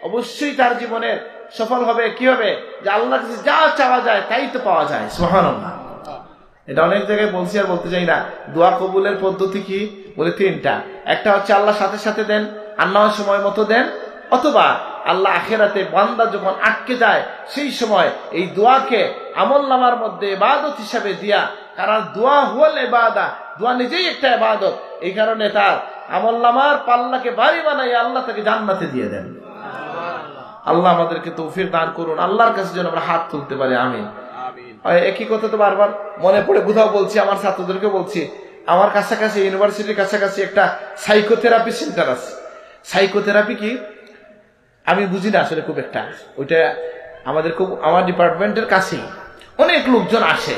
অবশ্যই তার জীবনের সফল হবে। কি হবে, যে আল্লাহর কাছে যা চাওয়া যায় তাই তো পাওয়া যায়, সুবহানাল্লাহ। এটা অনেক জায়গায় বলছি, আর বলতে চাই না। দোয়া কবুলের পদ্ধতি কি বলে তিনটা। একটা হচ্ছে আল্লাহ সাথে সাথে দেন, আল্লাহ সময় মতো দেন, অথবা আল্লাহ আখিরাতে বান্দা যখন আটকে যায় সেই সময় এই দোয়াকে আমলনামার মধ্যে ইবাদত হিসাবে দিয়া, কারণ দোয়া হুয়াল ইবাদা, দোয়া নিজেই একটা ইবাদত। এই কারণে তার আমলনামার পাল্লাকে ভারী বানাই আল্লাহ তাকে জান্নাতে দিয়ে দেন। আল্লাহ আমাদেরকে তৌফিক দান করুন, আল্লাহর কাছে যেন আমরা হাত তুলতে পারি, আমিন। একই কথা তো বারবার মনে পড়ে, কোথাও বলছি, আমার ছাত্রদেরকে বলছি, আমার কাছাকাছি ইউনিভার্সিটির কাছাকাছি একটা সাইকোথেরাপি সেন্টার আছে। সাইকোথেরাপি কি আমি বুঝি না আসলে খুব একটা, ওইটা আমাদের খুব আমার ডিপার্টমেন্টের কাছেই অনেক লোকজন আসে।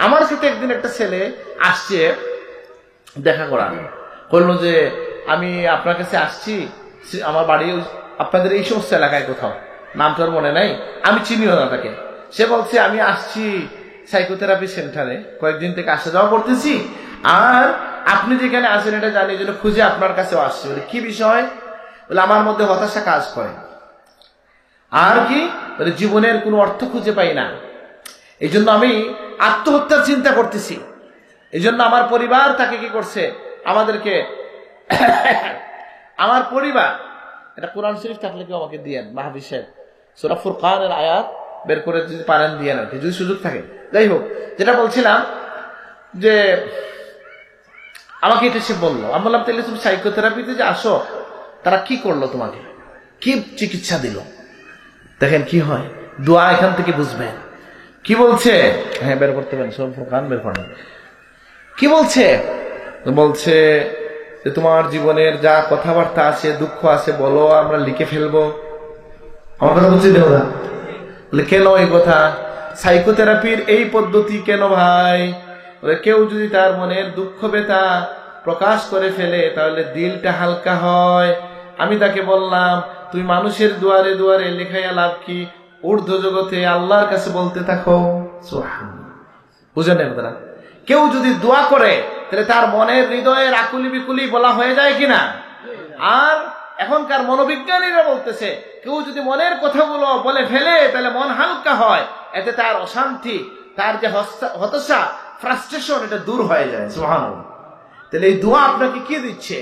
আমার সাথে একদিন একটা ছেলে আসছে দেখা করার, বললো যে আমি আপনার কাছে আসছি, আমার বাড়ি আপনাদের এই সমস্ত এলাকায় কোথাও, নামটার মনে নাই, আমি চিনিও না তাকে। সে বলছে আমি আসছি সাইকোথেরাপি সেন্টারে, কয়েকদিন থেকে আসা যাওয়া করতেছি, আর আপনি যেখানে আসেন এটা জানি, জন্য খুঁজে আপনার কাছেও আসছি। বলে কি বিষয়? বলে আমার মধ্যে হতাশা কাজ করে, আর কি বলে জীবনের কোনো অর্থ খুঁজে পাই না, এই জন্য আমি আত্মহত্যার চিন্তা করতেছি। এই জন্য আমার পরিবার তাকে কি করছে, আমাদেরকে আমার পরিবার, এটা কোরআন শরীফ থাকলে কেউ আমাকে দিয়েন, মাহবুব সাহেব, সূরা ফুরকানের আয়াত বের করে যদি পারেন দিয়েন, আর কি যদি সুযোগ থাকে। যাই হোক, যেটা বলছিলাম যে আমাকে এটা সে বললো, আমি বললাম তাহলে তুমি সাইকোথেরাপিতে যে আসো, তারা কি করলো, তোমাকে কি চিকিৎসা দিল? দেখেন কি হয়, দোয়া এখান থেকে বুঝবেন। কি বলছে, হ্যাঁ বের করতে পারেন, সব ফুরকান বের করেন। কি বলছে? বলছে যে তোমার জীবনের যা কথাবার্তা আছে, দুঃখ আছে, বলো, আমরা লিখে ফেলবো। আমার কথা বুঝছি দেওয়া, কেন এই কথা? সাইকোথেরাপির এই পদ্ধতি কেন ভাই? কেউ যদি তার মনের দুঃখ ব্যথা প্রকাশ করে ফেলে তাহলে দিলটা হালকা হয়। আমি তাকে বললাম তুমি মানুষের দুয়ারে দুয়ারে লেখাইয়া লাভ কি, ঊর্ধ্ব জগতে আল্লাহর কাছে বলতে থাকো। বুঝেন আপনারা? কেউ যদি দোয়া করে তাহলে তার মনের হৃদয়ের আকুলি বিকুলি বলা হয়ে যায় কিনা? আর এখনকার মনোবিজ্ঞানীরা বলতেছে কেউ যদি মনের কথাগুলো বলে ফেলে তাহলে মন হালকা হয়, এতে তার অশান্তি, তার যে হতাশা, ফ্রাস্ট্রেশন, এটা দূর হয়ে যায়। সুবহানাল্লাহ। তাহলে এই দোয়া আপনাকে কি দিচ্ছে?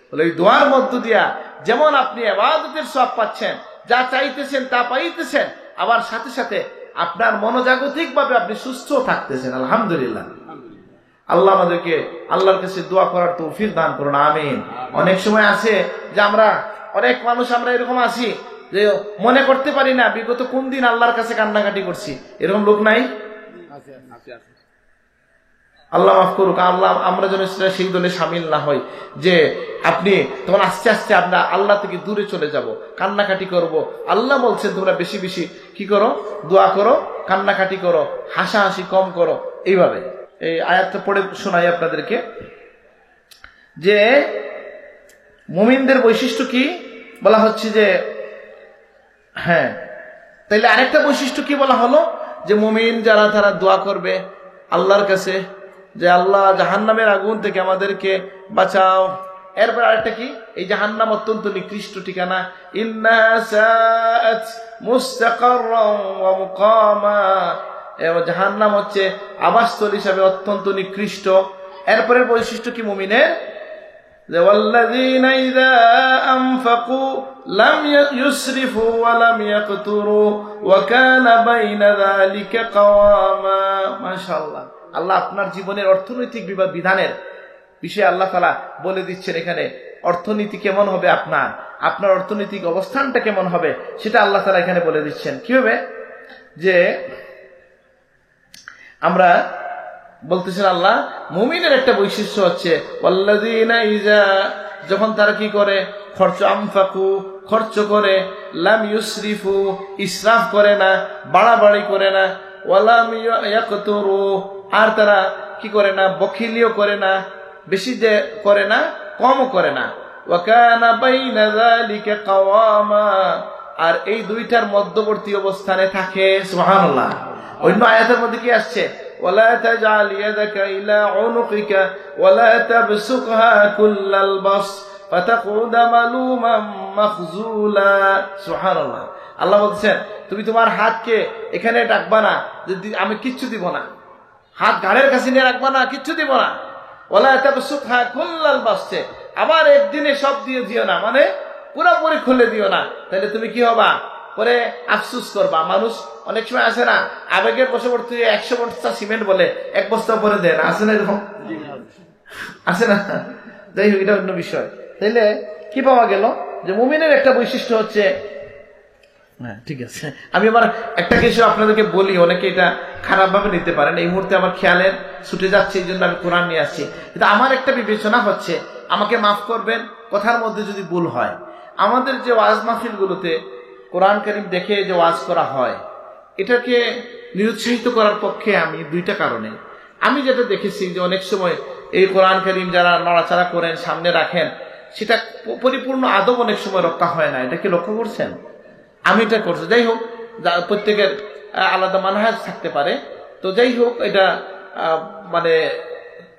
বলে এই দোয়ার মধ্য দিয়া যেমন আপনি ইবাদতের সওয়াব পাচ্ছেন, যা চাইতেছেন তা পাইতেছেন, আবার সাথে সাথে আপনার মনোজাগতিক ভাবে আপনি সুস্থ থাকতেছেন। আলহামদুলিল্লাহ। আল্লাহ আমাদেরকে আল্লাহর কাছে দোয়া করার তৌফিক দান করুন, আমিন। অনেক সময় আছে যে আমরা অনেক মানুষ আমরা এরকম আছি যে মনে করতে পারি না বিগত কোন দিন আল্লাহর কাছে কান্নাকাটি করছি, এরকম লোক নাই? আল্লাহ মাফ করুক। আল্লাহ আমরা যেন সেই দলে সামিল না হই যে আপনি তখন আস্তে আস্তে আমরা আল্লাহ থেকে দূরে চলে যাব, কান্নাকাটি করব। আল্লাহ বলছেন তোমরা বেশি বেশি কি করো, দোয়া করো, কান্নাকাটি করো, হাসাহাসি কম করো। এইভাবে এই আয়াতটা পড়ে শোনাই আপনাদেরকে যে মুমিনদের বৈশিষ্ট্য কি বলা হচ্ছে যে, হ্যাঁ তাইলে আরেকটা বৈশিষ্ট্য কি বলা হলো যে মুমিন যারা তারা দোয়া করবে আল্লাহর কাছে যে আল্লাহ জাহান্নামের আগুন থেকে আমাদেরকে বাঁচাও। এরপর আরেকটা কি, এই জাহান্নাম অত্যন্ত নিকৃষ্ট ঠিকানা, ইন্না সাআত মুস্তাকাররান ওয়া মুকামা, জাহান্নাম হচ্ছে আবাসস্থল হিসাবে অত্যন্ত নিকৃষ্ট। এরপরের বৈশিষ্ট্য কি মুমিনের, যে ওয়াল্লাযীনা ইযা আনফাকু লাম ইউসরিফু ওয়া লাম ইয়াকতুরু ওয়া কানা বাইনা যালিকা কাওয়ামা। মাশাআল্লাহ, আল্লাহ আপনার জীবনের অর্থনৈতিক বিধানের বিষয়ে আল্লাহ তাআলা বলে দিচ্ছেন এখানে। অর্থনীতি কেমন হবে, আপনার অর্থনৈতিক অবস্থানটা কেমন হবে সেটা আল্লাহ তাআলা এখানে বলে দিচ্ছেন। কি হবে যে আমরা বলতেছেন আল্লাহ মুমিনের একটা বৈশিষ্ট্য হচ্ছে ওয়াল্লাযীনা ইযা, যখন তারা কি করে, খরচ করে, লাম ইউসরিফু, ইসরাফ করে না, বাড়াবাড়ি করে না, ওয়ালাম ইয়াকতুরু, আর তারা কি করে না, বখিলিও করে না, বেশি যে করে না, কমও করে না, ওয়া কানা বাইনা যালিকা কাওয়ামা, আর এই দুইটার মধ্যবর্তী অবস্থানে থাকে। সুবহানাল্লাহ। অন্য আয়াতের মধ্যে কি আসছে, ওয়ালা তাজআল ইয়াদাকা ইলা উনুকিকা ওয়ালা তাবসুকহা কুল্লাল বাস ফাতাকুদা মালুমান মাখজুলা। সুবহানাল্লাহ। আল্লাহ বলছেন তুমি তোমার হাতকে এখানে রাখবা না, আমি কিচ্ছু দিব না, হাত ঘাড়ের কাছে নিয়ে রাখবা না, কিচ্ছু দিব না। ওয়ালা তাবসুকহা কুল্লাল বাস, আবার একদিনে সব দিয়ে দিও না, মানে পুরোপুরি খুলে দিও না, তাহলে তুমি কি হবা, পরে আফসুস করবা। মানুষ অনেক সময় আছে না, আবেগের বশবর্তী 100 বস্তা সিমেন্ট বলে 1 বস্তা পরে দেয় না, আছে না এরকম, আছে না? যাই হোক, এটা অন্য বিষয়। তাইলে কি পাওয়া গেল যে মুমিনের একটা বৈশিষ্ট্য হচ্ছে, হ্যাঁ ঠিক আছে, আমি আবার একটা কিছু আপনাদেরকে বলি, অনেকে এটা খারাপ ভাবে নিতে পারেন, এই মুহূর্তে আমার খেয়ালের ছুটে যাচ্ছে, এই জন্য আমি কোরআন নিয়ে আসছি। কিন্তু আমার একটা বিবেচনা হচ্ছে, আমাকে মাফ করবেন কথার মধ্যে যদি ভুল হয়, আমাদের যে ওয়াজ মাহফিল গুলোতে কোরআন কারীম দেখে যে ওয়াজ করা হয়, এটাকে নিরুৎসাহিত করার পক্ষে আমি দুইটা কারণে। আমি যেটা দেখেছি যে অনেক সময় এই কোরআন কারীম যারা নড়াচড়া করেন, সামনে রাখেন, সেটা পরিপূর্ণ আদব অনেক সময় রক্ষা হয় না। এটা কি লক্ষ্য করছেন? আমি এটা করছি। যাই হোক, প্রত্যেকের আলাদা মানহাজ থাকতে পারে, তো যাই হোক, এটা মানে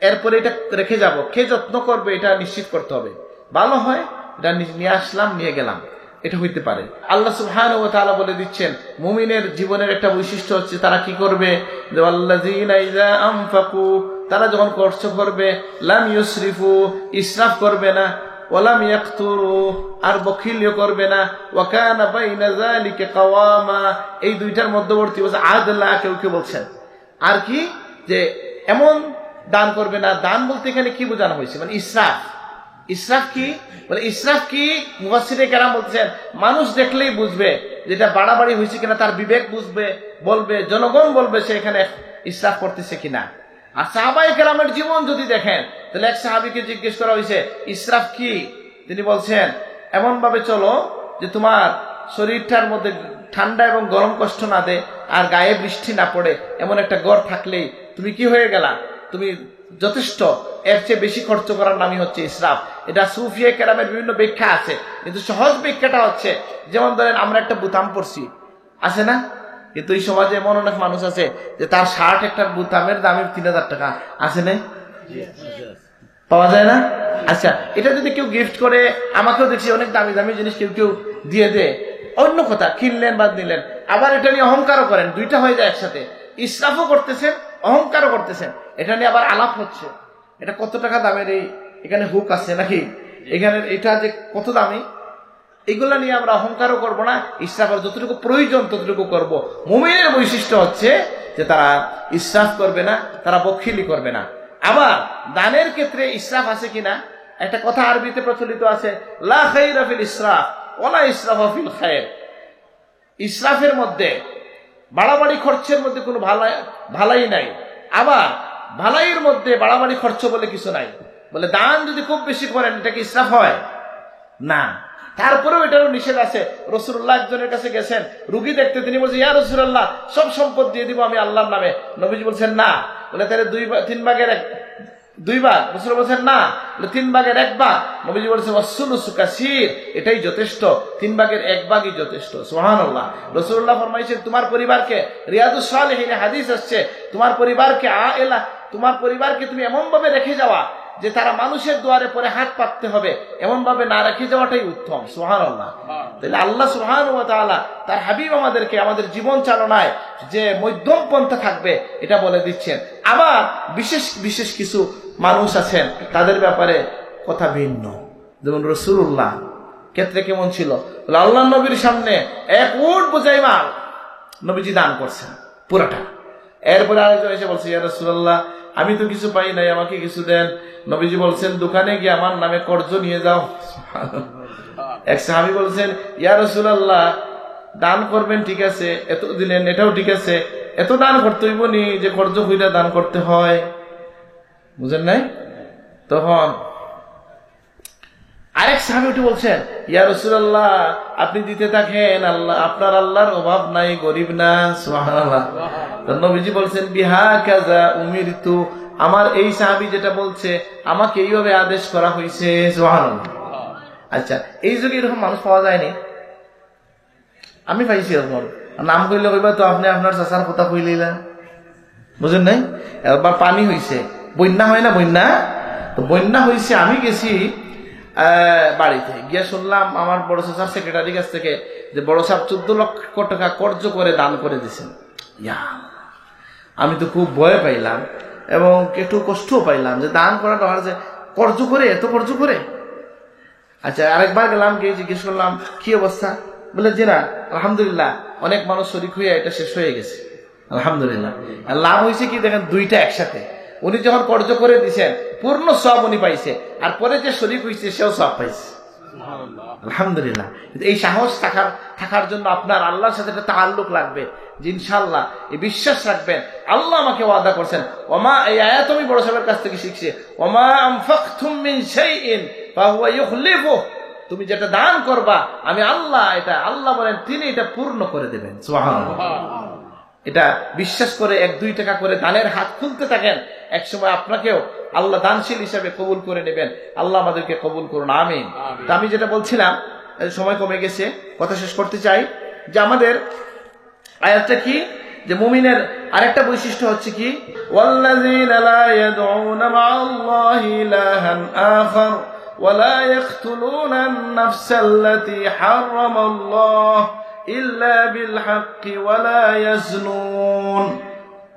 এরপরে এটা রেখে যাব, কে যত্ন করবে এটা নিশ্চিত করতে হবে। ভালো হয় এটা নিয়ে আসলাম, নিয়ে গেলাম, এটা হইতে পারে। আল্লাহ সুবহানাহু ওয়া তাআলা বলে দিচ্ছেন মুমিনের জীবনের একটা বৈশিষ্ট্য হচ্ছে তারা কি করবে, যে ওয়াল্লাযীনা ইযা আনফাকু, তারা যখন খরচ করবে, লাম ইউসরিফু, ইসরাফ করবে না, ওয়ালাম ইয়াকতুরু, আর বখিলিও করবে না, ওয়া কানা বাইনা যালিকা কাওয়ামা, এই দুইটার মধ্যবর্তী বলছে আদলা, কেউ কেউ বলছেন। আর কি, যে এমন দান করবে না, দান বলতে এখানে কি বোঝানো হয়েছে, মানে ইসরাফ। ইসরাফ কি বলে, ইসরাফ কি মুফাসসিরে কেরাম বলছেন মানুষ দেখলেই বুঝবে যেটা বাড়াবাড়ি হয়েছে কিনা, তার বিবেক বুঝবে, বলবে, জনগণ বলবে সে এখানে ইসরাফ করতেছে কিনা। আর সাহাবায়ে কেরামের জীবন যদি দেখেন, তাহলে এক সাহাবীকে জিজ্ঞেস করা হয়েছে ইসরাফ কি, তিনি বলছেন এমন ভাবে চলো যে তোমার শরীরটার মধ্যে ঠান্ডা এবং গরম কষ্ট না দেয়, আর গায়ে বৃষ্টি না পড়ে, এমন একটা ঘর থাকলেই তুমি কি হয়ে গেলা, তুমি যথেষ্ট। এর চেয়ে বেশি খরচ করার নামই হচ্ছে ইসরাফ। এটা সুফিয়া কেরামের বিভিন্ন ব্যাখ্যা আছে, কিন্তু সহজ ব্যাখ্যাটা হচ্ছে, যেমন ধরেন আমরা একটা বুতাম পরছি, আছে না, কিন্তু এই সমাজে এমন অনেক মানুষ আছে যে তার শার্ট একটা বুতামের দামই 3000 টাকা, আছে না, পাওয়া যায় না? আচ্ছা, এটা যদি কেউ গিফট করে, আমাকেও দেখছি অনেক দামি দামি জিনিস কেউ কেউ দিয়ে দেয়, অন্য কথা, কিনলেন বা দিলেন, আবার এটা নিয়ে অহংকারও করেন, দুইটা হয়ে যায় একসাথে, ইসরাফও করতেছেন, অহংকারও করতেছেন। এটা নিয়ে আবার আলাপ হচ্ছে, এটা কত টাকা দামের, এই এখানে হুক আছে নাকি, এখানে এটা যে কত দামি, এগুলা নিয়ে আমরা অহংকারও করবো না, ইসরাফের যতটুকু প্রয়োজন ততটুকু করব। মুমিনের বৈশিষ্ট্য হচ্ছে যে তারা ইসরাফ করবে না, তারা বখিলি করবে না। আবার দানের ক্ষেত্রে ইসরাফ আছে কিনা, একটা কথা আরবিতে প্রচলিত আছে, লা খাইরা ফিল ইসরাফ ওয়ালা ইসরাফা ফিল খায়র, ইসরাফের মধ্যে, বাড়াবাড়ি খরচের মধ্যে কোনো ভালাই নাই। আবার ভালাইয়ের মধ্যে বাড়াবাড়ি খরচ বলে কিছু নাই। বলে দান যদি খুব বেশি করেন এটা কি ইসরাফ হয়? না। তারপরেও এটারও নিষেধ আছে। রাসূলুল্লাহ একজনের কাছে গেছেন রুগী দেখতে, তিনি বলছেন ইয়া রাসূলুল্লাহ সব সম্পদ দিয়ে দিব আমি আল্লাহর নামে। নবীজি বলছেন না। বলে তাহলে 2 ভাগ? রাসূল বলছেন না। বলে 3 ভাগের 1 ভাগ। নবীজি বলছেন ওয়াসসুলুসু কাসীর, এটাই যথেষ্ট, 3 ভাগের 1 ভাগই যথেষ্ট। সুবহানাল্লাহ। রাসূলুল্লাহ ফরমাইছেন তোমার পরিবারকে, রিয়াদুস সালিহিনে হাদিস আসছে, তোমার পরিবারকে তুমি এমন ভাবে রেখে যাওয়া যে তারা মানুষের দুয়ারে পরে হাত পাততে হবে, এমন ভাবে না রেখে যাওয়াটাই উত্তম। সুবহানাল্লাহ। তাহলে আল্লাহ সুবহানাহু ওয়া তাআলা তার হাবিব আমাদেরকে আমাদের জীবন চালনায় যে মধ্যম পন্থা থাকবে এটা বলে দিচ্ছেন। আবার বিশেষ কিছু মানুষ আছেন তাদের ব্যাপারে কথা ভিন্ন। যেমন রাসূলুল্লাহ ক্ষেত্রে কেমন ছিল? আল্লাহ নবীর সামনে 1 উট বোঝাই মাল নবীজি দান করছেন পুরাটা। এরপরে আরেকজন এসে বলছে ইয়া রাসূলুল্লাহ আমি তো কিছু পাই নাই, আমাকে কিছু দেন। নবীজি বলছেন দোকানে গিয়ে আমার নামে কর্জ নিয়ে যাও। এক সাহাবী বলছেন ইয়া রাসূলুল্লাহ দান করবেন ঠিক আছে, এত দিলেন এটাও ঠিক আছে, এত দান করতে হইব নি যে কর্জ কইরা দান করতে হয়? বুঝেন নাই? তখন আরেক সাহাবী উঠে বলছেন ইয়া রাসূলুল্লাহ আপনি দিতে থাকেন, আপনার আল্লাহর অভাব নাই, গরিব না। সুবহানাল্লাহ। তো নবীজি বলছেন বিহা কাযা উমিরতু, আমার এই সাহাবী যেটা বলছে আমাকে এইভাবে আদেশ করা হয়েছে। সুবহানাল্লাহ। আচ্ছা, এই যুগে এরকম মানুষ পাওয়া যায়নি? আমি পাইছি এরকম। নাম কইলে কইবা তো আপনি আপনার চাচার কথা কইলিলা। বুঝেন নাই? একবার পানি হইছে, বন্যা হয় না, তো বন্যা হইছে, আমি গেছি বাড়িতে গিয়ে শুনলাম আমার বড় চাচার সেক্রেটারি কাছ থেকে যে বড় সাহেব 14 লক্ষ টাকা কর্জ করে দান করে দিয়েছেন। আমি তো খুব ভয় পাইলাম এবং একটু কষ্টও পাইলাম যে দান করাটা যে কর্জ করে, এত কর্জ করে। আচ্ছা, আরেকবার গেলাম, গিয়ে জিজ্ঞেস করলাম কি অবস্থা? বলে যে না আলহামদুলিল্লাহ অনেক মানুষ শরীক হয়ে এটা শেষ হয়ে গেছে আলহামদুলিল্লাহ। লাভ হয়েছে কি দেখেন, 2টা একসাথে। উনি যখন কর্জ করে দিয়েছেন পূর্ণ সব উনি পাইছে, আর পরে যে শরীক হয়েছে সেও সব পাইছে আলহামদুলিল্লাহ। এই সাহস থাকার জন্য আপনার আল্লাহর সাথে একটা তাআল্লুক লাগবে যে ইনশাআল্লাহ এই বিশ্বাস রাখবেন আল্লাহ আমাকে ওয়াদা করছেন। ওমা, এই আয়াত আমি বড় সাহেবের কাছ থেকে শিখছি, ওমা আনফাকতুম মিন শাইইন ফাহুয়া ইউখলিফু, তুমি যেটা দান করবা আমি আল্লাহ বলেন তিনি এটা পূর্ণ করে দেবেন। সুবহানাল্লাহ। এটা বিশ্বাস করে 1-2 টাকা করে দানের হাত খুলতে থাকেন, একসময় আপনাকেও আল্লাহ দানশীল হিসাবে কবুল করে নেবেন। আল্লাহ আমাদেরকে কবুল করুন, আমিন। তো আমি যেটা বলছিলাম, সময় কমে গেছে, কথা শেষ করতে চাই যে আমাদের আয়াতটা কি, যে মুমিনের আরেকটা বৈশিষ্ট্য হচ্ছে কি, ওয়াল্লাযীনা লা ইয়াদউনা মা'আল্লাহি ইলাহান আখার ওয়া লা ইয়াকতুলুনা আন-নাফসাল্লাতী হারামাল্লাহ ইল্লা বিল হাক্কি ওয়া লা ইয়াজনুন।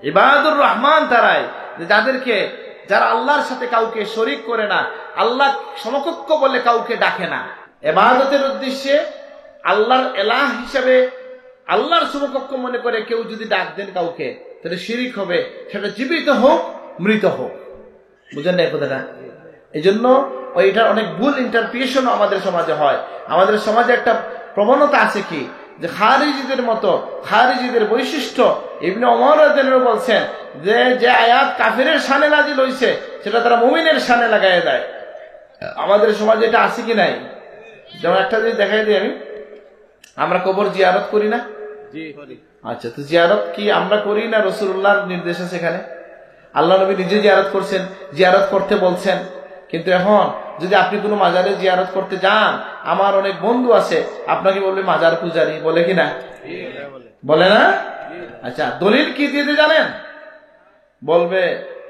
ইবাদুর রহমান তারাই যারা আল্লাহর সাথে কাউকে শরীক করে না, আল্লাহ সমকক্ষ বলে কাউকে ডাকে না। ইবাদতের উদ্দেশ্যে আল্লাহর এলাহ হিসাবে আল্লাহর সমকক্ষ মনে করে কেউ যদি ডাক দেন কাউকে, তাহলে শিরিক হবে, সেটা জীবিত হোক মৃত হোক। বুঝেন না এই কথাটা? এই জন্য এটার অনেক ভুল ইন্টারপ্রিটেশন আমাদের সমাজে হয়। আমাদের সমাজে একটা প্রবণতা আছে কি, যে খারিজিদের বৈশিষ্ট্য ইবনে ওমর রাদিয়াল্লাহু আনহু বলছেন যে আয়াত কাফিরের শানে নাজিল হইছে সেটা তারা মুমিনের শানে লাগায় দেয়। আমাদের সমাজে এটা আছে কি নাই? যেমন একটা যদি দেখাই দিই, আমরা কবর জিয়ারত করি না? আচ্ছা, তো জিয়ারত কি আমরা করি না রাসূলুল্লাহর নির্দেশ আছে এখানে? আল্লাহ নবী নিজে জিয়ারত করছেন, জিয়ারত করতে বলছেন। কিন্তু এখন যদি আপনি কোনো মাজারে জিয়ারত করতে যান, আমার অনেক বন্ধু আছে আপনাকে বলবে মাজার পূজারি, বলে কি না? বলে না? আচ্ছা, দলিল কি দিতে জানেন? বলবে,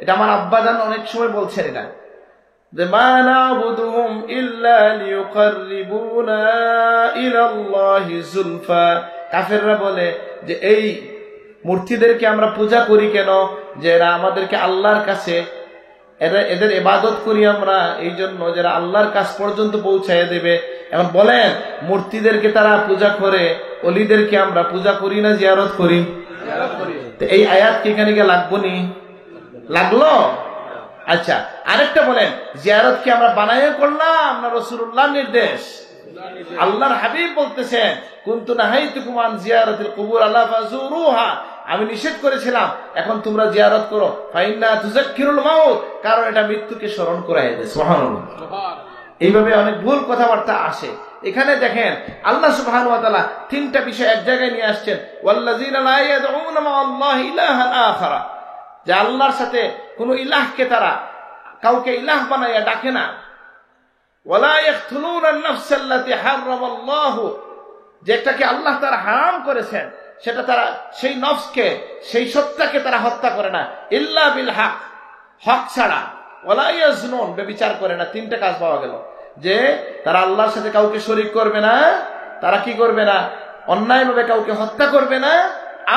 এটা আমার আব্বা জান অনেক সময় বলছেন এটা, যে মা না'বুদুহুম ইল্লা লিয়ুকাররিবুনা ইলাল্লাহি যুলফা। কাফেররা বলে যে এই মূর্তিদেরকে আমরা পূজা করি কেন? যে এরা আমাদেরকে আল্লাহর কাছে, এদের ইবাদত করি আমরা এই জন্য যারা আল্লাহর কাছ পর্যন্ত পৌঁছায় দেবে। এখন বলেন, মূর্তিদেরকে তারা পূজা করে, অলিদেরকে আমরা পূজা করি না জিয়ারত করি? তো এই আয়াত কি এখানে গিয়ে লাগবো নি? লাগলো? আচ্ছা, আরেকটা বলেন, জিয়ারত কি আমরা বানাইয়া করলাম না রাসূলুল্লাহর নির্দেশ? আল্লাহর হাবিব বলতেছেন কুনতু নাহাইতুকুম আন জিয়ারাতিল কুবুর আলা ফাজুরুহা, আমি নিষেধ করেছিলাম এখন তোমরা জিয়ারত করো, ফাইন্না তুযাক্কিরুল মাউত, কারণ এটা মৃত্যুকে স্মরণ করায় দেয়। সুবহানাল্লাহ। এইভাবে অনেক ভুল কথাবার্তা আসে। এখানে দেখেন আল্লাহ সুবহানাহু ওয়া তাআলা তিনটা বিষয় এক জায়গায় নিয়ে আসছেন, ওয়াল্লাযিনা লা ইয়াদউনা মা'আল্লাহি ইলাহান আখারা, যে আল্লাহর সাথে কোন ইলাহকে তারা কাউকে ইলাহ বানাইয়া ডাকে না। ওয়ালা ইয়াকতুলুনা আন-নাফসাল্লাতী হারামাল্লাহু, যেটাকে আল্লাহ তাআলা হারাম করেছেন সেটা তারা সেই নফসকে সেই সত্তাকে তারা হত্যা করে না, ইল্লা বিল হক, হক ছাড়া। ওয়ালা ইয়াজনুন, ব্যভিচার করে না। তিনটা কাজ পাওয়া গেল, যে তারা আল্লাহর সাথে কাউকে শরীক করবে না, তারা কি করবে না, অন্যায়ভাবে কাউকে হত্যা করবে না,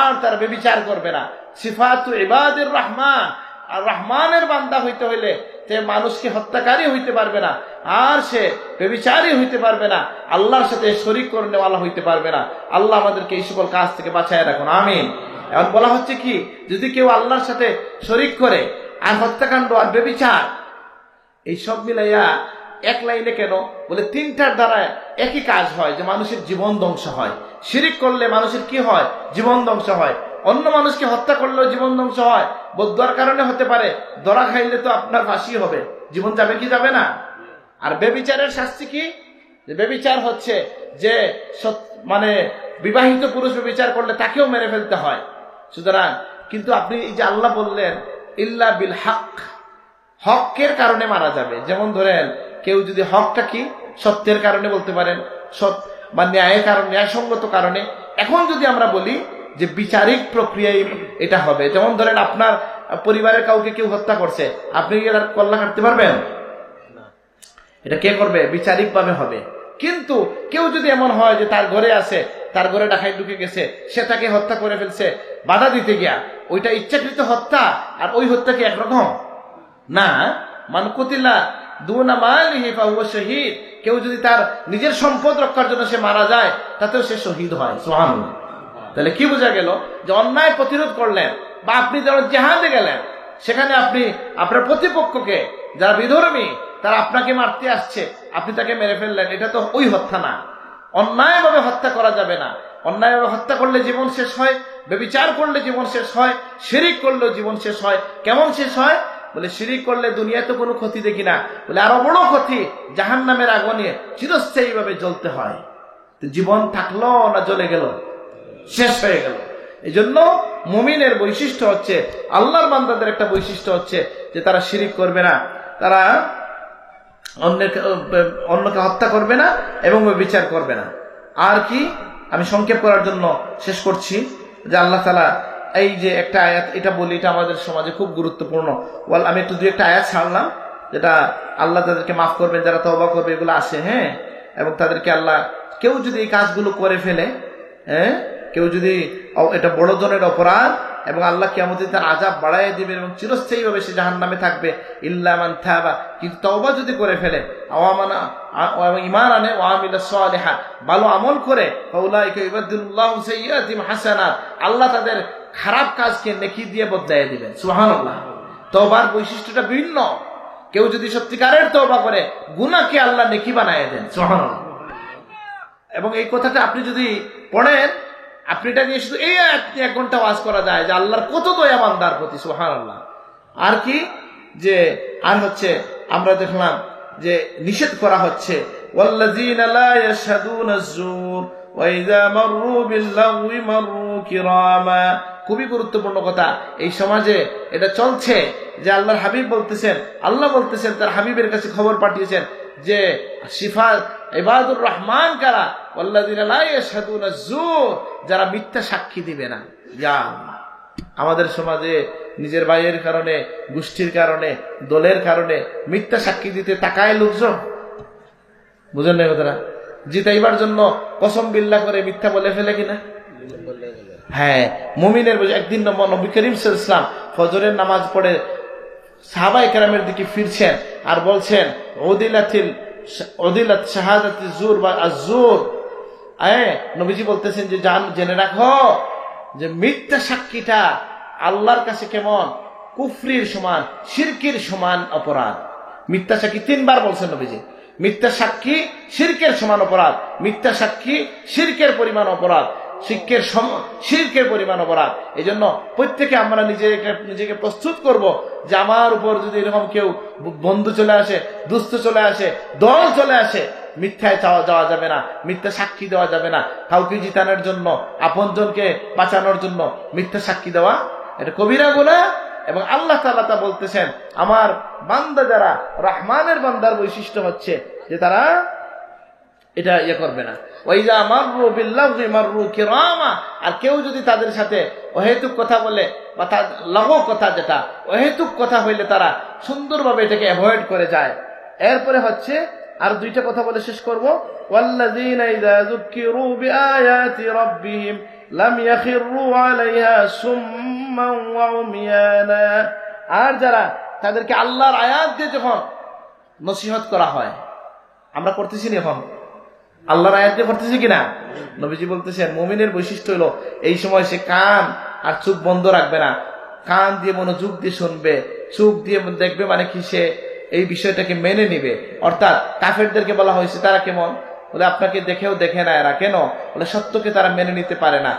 আর তারা ব্যভিচার করবে না। সিফাতু ইবাদির রহমান, আর রহমানের বান্দা হইতে হইলে সে মানুষকে হত্যাকারী হইতে পারবে না, আর সে ব্যভিচারী হইতে পারবে না, আল্লাহর সাথে শরীক করনেওয়ালা হইতে পারবে না। আল্লাহ আমাদেরকে এই সকল কাজ থেকে বাঁচায় রাখুন, আমিন। এখন বলা হচ্ছে কি, যদি কেউ আল্লাহর সাথে শরীক করে আর হত্যাকাণ্ড আর ব্যভিচার এই সব মিলাইয়া এক লাইনে কেন বলে, তিনটার দ্বারা একই কাজ হয়, যে মানুষের জীবন ধ্বংস হয়। শিরিক করলে মানুষের কি হয়, জীবন ধ্বংস হয়। অন্য মানুষকে হত্যা করলেও জীবন ধ্বংস হয়, বদুয়ার কারণে হতে পারে, ধরা খাইলে তো আপনার ফাঁসি হবে, জীবন যাবে কি যাবে না। আর ব্যভিচারের শাস্তি কি, যে ব্যভিচার হচ্ছে যে মানে বিবাহিত পুরুষ ব্যভিচার করলে তাকেও মেরে ফেলতে হয়। সুতরাং কিন্তু আপনি এই যে আল্লাহ বললেন ইল্লা বিল হক, হকের কারণে মারা যাবে। যেমন ধরেন কেউ যদি হকটা কি সত্যের কারণে বলতে পারেন, সৎ বা ন্যায়ের কারণে, ন্যায়সঙ্গত কারণে। এখন যদি আমরা বলি যে বিচারিক প্রক্রিয়ায় এটা হবে, যেমন ধরেন আপনার পরিবারের কাউকে কেউ হত্যা করছে, আপনি কি তার কল্লা কাটতে পারবেন? এটা কে করবে? বিচারিক ভাবে হবে। কিন্তু কেউ যদি এমন হয় যে তার ঘরে আছে, তার ঘরে ডাকাত ঢুকে গেছে, সে তাকে হত্যা করে ফেলছে বাধা দিতে গিয়া, ওইটা ইচ্ছাকৃত হত্যা আর ওই হত্যা কি একরকম না? মান কুতিলা দুনা মালিহি ফাহুয়া শহীদ, কেউ যদি তার নিজের সম্পদ রক্ষার জন্য সে মারা যায়, তাতেও সে শহীদ হয়। সুবহানাল্লাহ। তাহলে কি বোঝা গেল, যে অন্যায় প্রতিরোধ করলেন, বা আপনি যখন জিহাদে গেলেন, সেখানে আপনি আপনার প্রতিপক্ষকে, যারা বিধর্মী, তারা আপনাকে মারতে আসছে, আপনি তাকে মেরে ফেললেন, এটা তো ওই হত্যা না। অন্যায়ভাবে হত্যা করা যাবে না। অন্যায়ভাবে হত্যা করলে জীবন শেষ হয়, ব্যভিচার করলে জীবন শেষ হয়, শিরিক করলেও জীবন শেষ হয়। কেমন শেষ হয় বলে, শিরিক করলে দুনিয়ায় তো কোনো ক্ষতি দেখি না, বলে আরো বড় ক্ষতি, জাহান্নামের আগুনে চিরস্থায়ী ভাবে জ্বলতে হয়। জীবন থাকলো না জ্বলে গেল, শেষ হয়ে গেল। এই জন্য মুমিনের বৈশিষ্ট্য হচ্ছে, আল্লাহর বান্দাদের একটা বৈশিষ্ট্য হচ্ছে যে তারা শিরিক করবে না, তারা অন্যকে হত্যা করবে না এবং বিচার করবে না। আর কি, আমি সংক্ষেপ করার জন্য শেষ করছি, যে আল্লাহ তাআলা এই যে একটা আয়াত, এটা বলি, এটা আমাদের সমাজে খুব গুরুত্বপূর্ণ। আমি একটু দুই একটা আয়াত ছাড়লাম, যেটা আল্লাহ তাদেরকে মাফ করবেন, যারা তওবা করবে, এগুলো আসে। হ্যাঁ, এবং তাদেরকে আল্লাহ, কেউ যদি এই কাজগুলো করে ফেলে, হ্যাঁ, কেউ যদি, এটা বড় ধরনের অপরাধ, এবং আল্লাহ কিয়ামতে তার আযাব বাড়াইয়া দিবেন এবং চিরস্থায়ী ভাবে সে জাহান্নামে থাকবে। ইল্লা মান তাবা, কিন্তু তওবা যদি করে ফেলে, আওয়ামানা ঈমান আনে, ওয়া আমিলা সালিহা, ভালো আমল করে, ফাউলাইকা ইউবাদদিলুল্লাহু সাইয়্যাতিহিম হাসানাত, আল্লাহ তাদের খারাপ কাজকে নেকি দিয়ে বদলাইয়া দিবেন। সুবহানাল্লাহ। তওবার বৈশিষ্ট্যটা ভিন্ন। কেউ যদি সত্যিকারের তওবা করে, গুনাহকে আল্লাহ নেকি বানাইয়া দেন। সুবহানাল্লাহ। এবং এই কথাটা আপনি যদি পড়েন, আপনি এটা নিয়ে শুধু এই এক ঘন্টা ওয়াজ করা যায়, যে আল্লাহর কত দয়া বান্দার প্রতি। সুবহানাল্লাহ। আর কি, যে আর হচ্ছে আমরা দেখলাম যে নিষেধ করা হচ্ছে, ওয়াল্লাযীনা লা ইয়াশহাদুনা আয-যুর ওয়া ইযা মাররু বিল-লাগwi মাররু কিরামা। খুবই গুরুত্বপূর্ণ কথা। এই সমাজে এটা চলছে, যে আল্লাহর হাবিব বলতেছেন, আল্লাহ বলতেছেন, তার হাবিবের কাছে খবর পাঠিয়েছেন যে সিফাত ইবাদুর রহমান কারা, ওয়াল্লাযীনা লা ইয়াশহাদুনা আয-যুর, যারা মিথ্যা সাক্ষী দিবে না। যা আমাদের সমাজে নিজের ভাইয়ের কারণে, গোষ্ঠীর কারণে, দলের কারণে মিথ্যা সাক্ষী দিতে তাকায় লোকজন। বুঝেন না কথাটা? জিতাইবার জন্য কসম বিল্লাহ করে মিথ্যা বলে ফেলে কিনা? হ্যাঁ, মুমিনের একদিন নবী করিম সাল্লাল্লাহু আলাইহি ওয়াসাল্লাম ফজরের নামাজ পড়ে সাহাবায়ে কেরামের দিকে ফিরছেন, আর বলছেন, উদিলাত শাহাদাতি যুর বা আয-যুর। নবীজি বলতেছেন যে জেনে রাখো যে মিথ্যা সাক্ষীটা আল্লাহর কাছে কেমন কুফরির সমান, শিরকির সমান অপরাধ। মিথ্যা সাক্ষী তিনবার বলছেন নবীজি। মিথ্যা সাক্ষী শিরকের সমান অপরাধ, মিথ্যা সাক্ষী শিরকের পরিমাণ অপরাধ, শিরকের পরিমাণ অপরাধ। এই জন্য প্রত্যেকে আমরা নিজেকে প্রস্তুত করব যে আমার উপর যদি এরকম কেউ বন্ধু চলে আসে, দুস্থ চলে আসে, দল চলে আসে, মিথ্যায় যাওয়া যাবে না, মিথ্যা সাক্ষী দেওয়া যাবে না। কাউকে জিতানোর জন্য, আপনজনকে বাঁচানোর জন্য মিথ্যা সাক্ষী দেওয়া এটা কবিরা গুনাহ। এবং আল্লাহ তাআলা তা বলতেছেন, আমার বান্দা যারা রহমানের বান্দার বৈশিষ্ট্য হচ্ছে যে তারা এটা করবে না। ওয়াইজা মাররু বিল্লাগহি মাররু কিরামা। আর কেউ যদি তাদের সাথে অহেতুক কথা বলে বা তার লাগো কথা, যেটা অহেতুক কথা হইলে তারা সুন্দরভাবে এটাকে অ্যাভয়েড করে যায়। এরপরে হচ্ছে আর দুইটা কথা বলে শেষ করব, ওয়াল্লাযীনা ইযা যুক্কিরু বিআয়াতি রাব্বিহিম লাম ইয়াখিরু আলাইহা সুম্মান ওয়া উমিয়ানা। আর যারা তাদেরকে আল্লাহর আয়াত দিয়ে যখন নসিহত করা হয়, আমরা করতেছি না এখন আল্লাহর আয়াত দিয়ে করতেছি কিনা? নবীজি বলতেছেন মুমিনের বৈশিষ্ট্য হলো এই সময় সে কান আর চোখ বন্ধ রাখবে না, কান দিয়ে মনোযোগ দিয়ে শুনবে, চোখ দিয়ে দেখবে, মানে কি সে এই বিষয়টাকে মেনে নিবে। অর্থাৎ কাফেরদেরকে বলা হয়েছে তারা কেমন, বলে আপনাকে দেখেও দেখে না এরা, কেন বলে সত্যকে তারা মেনে নিতে পারে না।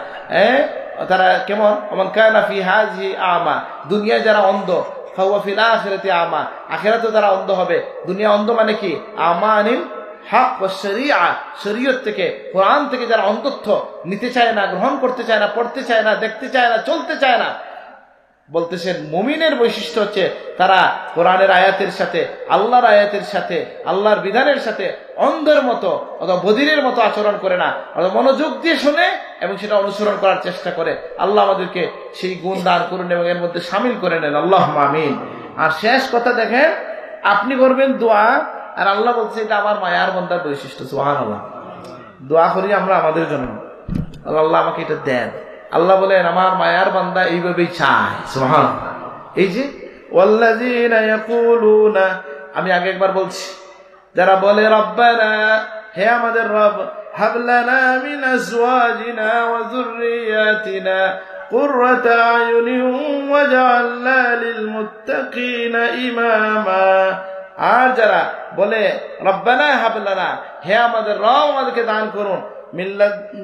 তারা কেমন, ওমান কানা ফি হাযিহি আমা, দুনিয়া যারা অন্ধ, ফাহুয়া ফিল আখিরাতি আমা, আখিরাতে তারা অন্ধ হবে। দুনিয়া অন্ধ মানে কি, আমানিল হক ওয়া শরিয়া, শরীয়ত থেকে, কোরআন থেকে যারা অন্ধত্ব নিতে চায় না, গ্রহণ করতে চায় না, পড়তে চায় না, দেখতে চায় না, চলতে চায় না, বলতেছেন মুমিনের বৈশিষ্ট্য হচ্ছে তারা কোরআনের আয়াতের সাথে, আল্লাহর আয়াতের সাথে, আল্লাহর বিধানের সাথে অন্ধের মতো অথবা বধিরের মতো আচরণ করে না, অথবা মনোযোগ দিয়ে শুনে এবং সেটা অনুসরণ করার চেষ্টা করে। আল্লাহ আমাদেরকে সেই গুণ দান করুন এবং এর মধ্যে শামিল করে নেন, আল্লাহুম্মা আমিন। আর শেষ কথা দেখেন, আপনি করবেন দোয়া, আর আল্লাহ বলছে এটা আমার মায়ার বান্দার বৈশিষ্ট্য। সুবহানাল্লাহ। দোয়া করি আমরা আমাদের জন্য, আল্লাহ আমাকে এটা দেন। আল্লাহ বলেন আমার মায়ার বান্দা এইভাবেই চায়। সুবহানাল্লাহ। এই যে ওয়াল্লাযীনা ইয়াকুলুনা, আমি আগে একবার বলছি, যারা বলে রব্বানা, হে আমাদের রব, হাব লানা মিন আজওয়াজিনা ওয়া যুররিয়াতিনা কুররাতা আয়ুনিন ওয়াজআলনা লিল মুত্তাকিনা ইমামা। আর যারা বলে রব্বানা হাব লানা, হে আমাদের রব আমাদেরকে দান করুন,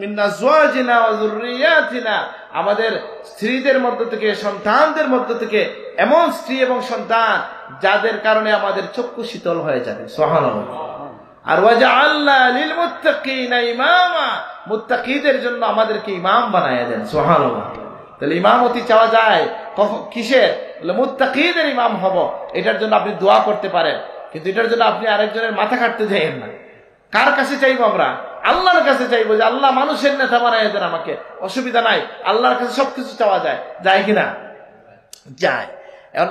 মিন আজওয়াজিনা ওয়া যুররিয়াতিনা, আমাদের স্ত্রীদের মধ্য থেকে, সন্তানদের মধ্য থেকে এমন স্ত্রী এবং সন্তান যাদের কারণে আমাদের চক্ষু শীতল হয়ে যাবে। সুবহানাল্লাহ। আর ওয়াজআলনা লিল মুত্তাকিনা ইমামা, মুত্তাকিদের জন্য আমাদেরকে ইমাম বানায়া দেন। সুবহানাল্লাহ। তাহলে ইমামতি চাওয়া যায় কিসের, বলে মুত্তাকিদের ইমাম হব। এটার জন্য আপনি দোয়া করতে পারেন, কিন্তু এটার জন্য আপনি আরেকজনের মাথা কাটতে যাইয়েন না। কার কাছে চাইবো আমরা? আল্লাহর কাছে চাইবো যে আল্লাহ মানুষের নেতা বানায় দেন আমাকে, অসুবিধা নাই। আল্লাহর কাছে সবকিছু চাওয়া যায়, যায় কিনা? যায়। এখন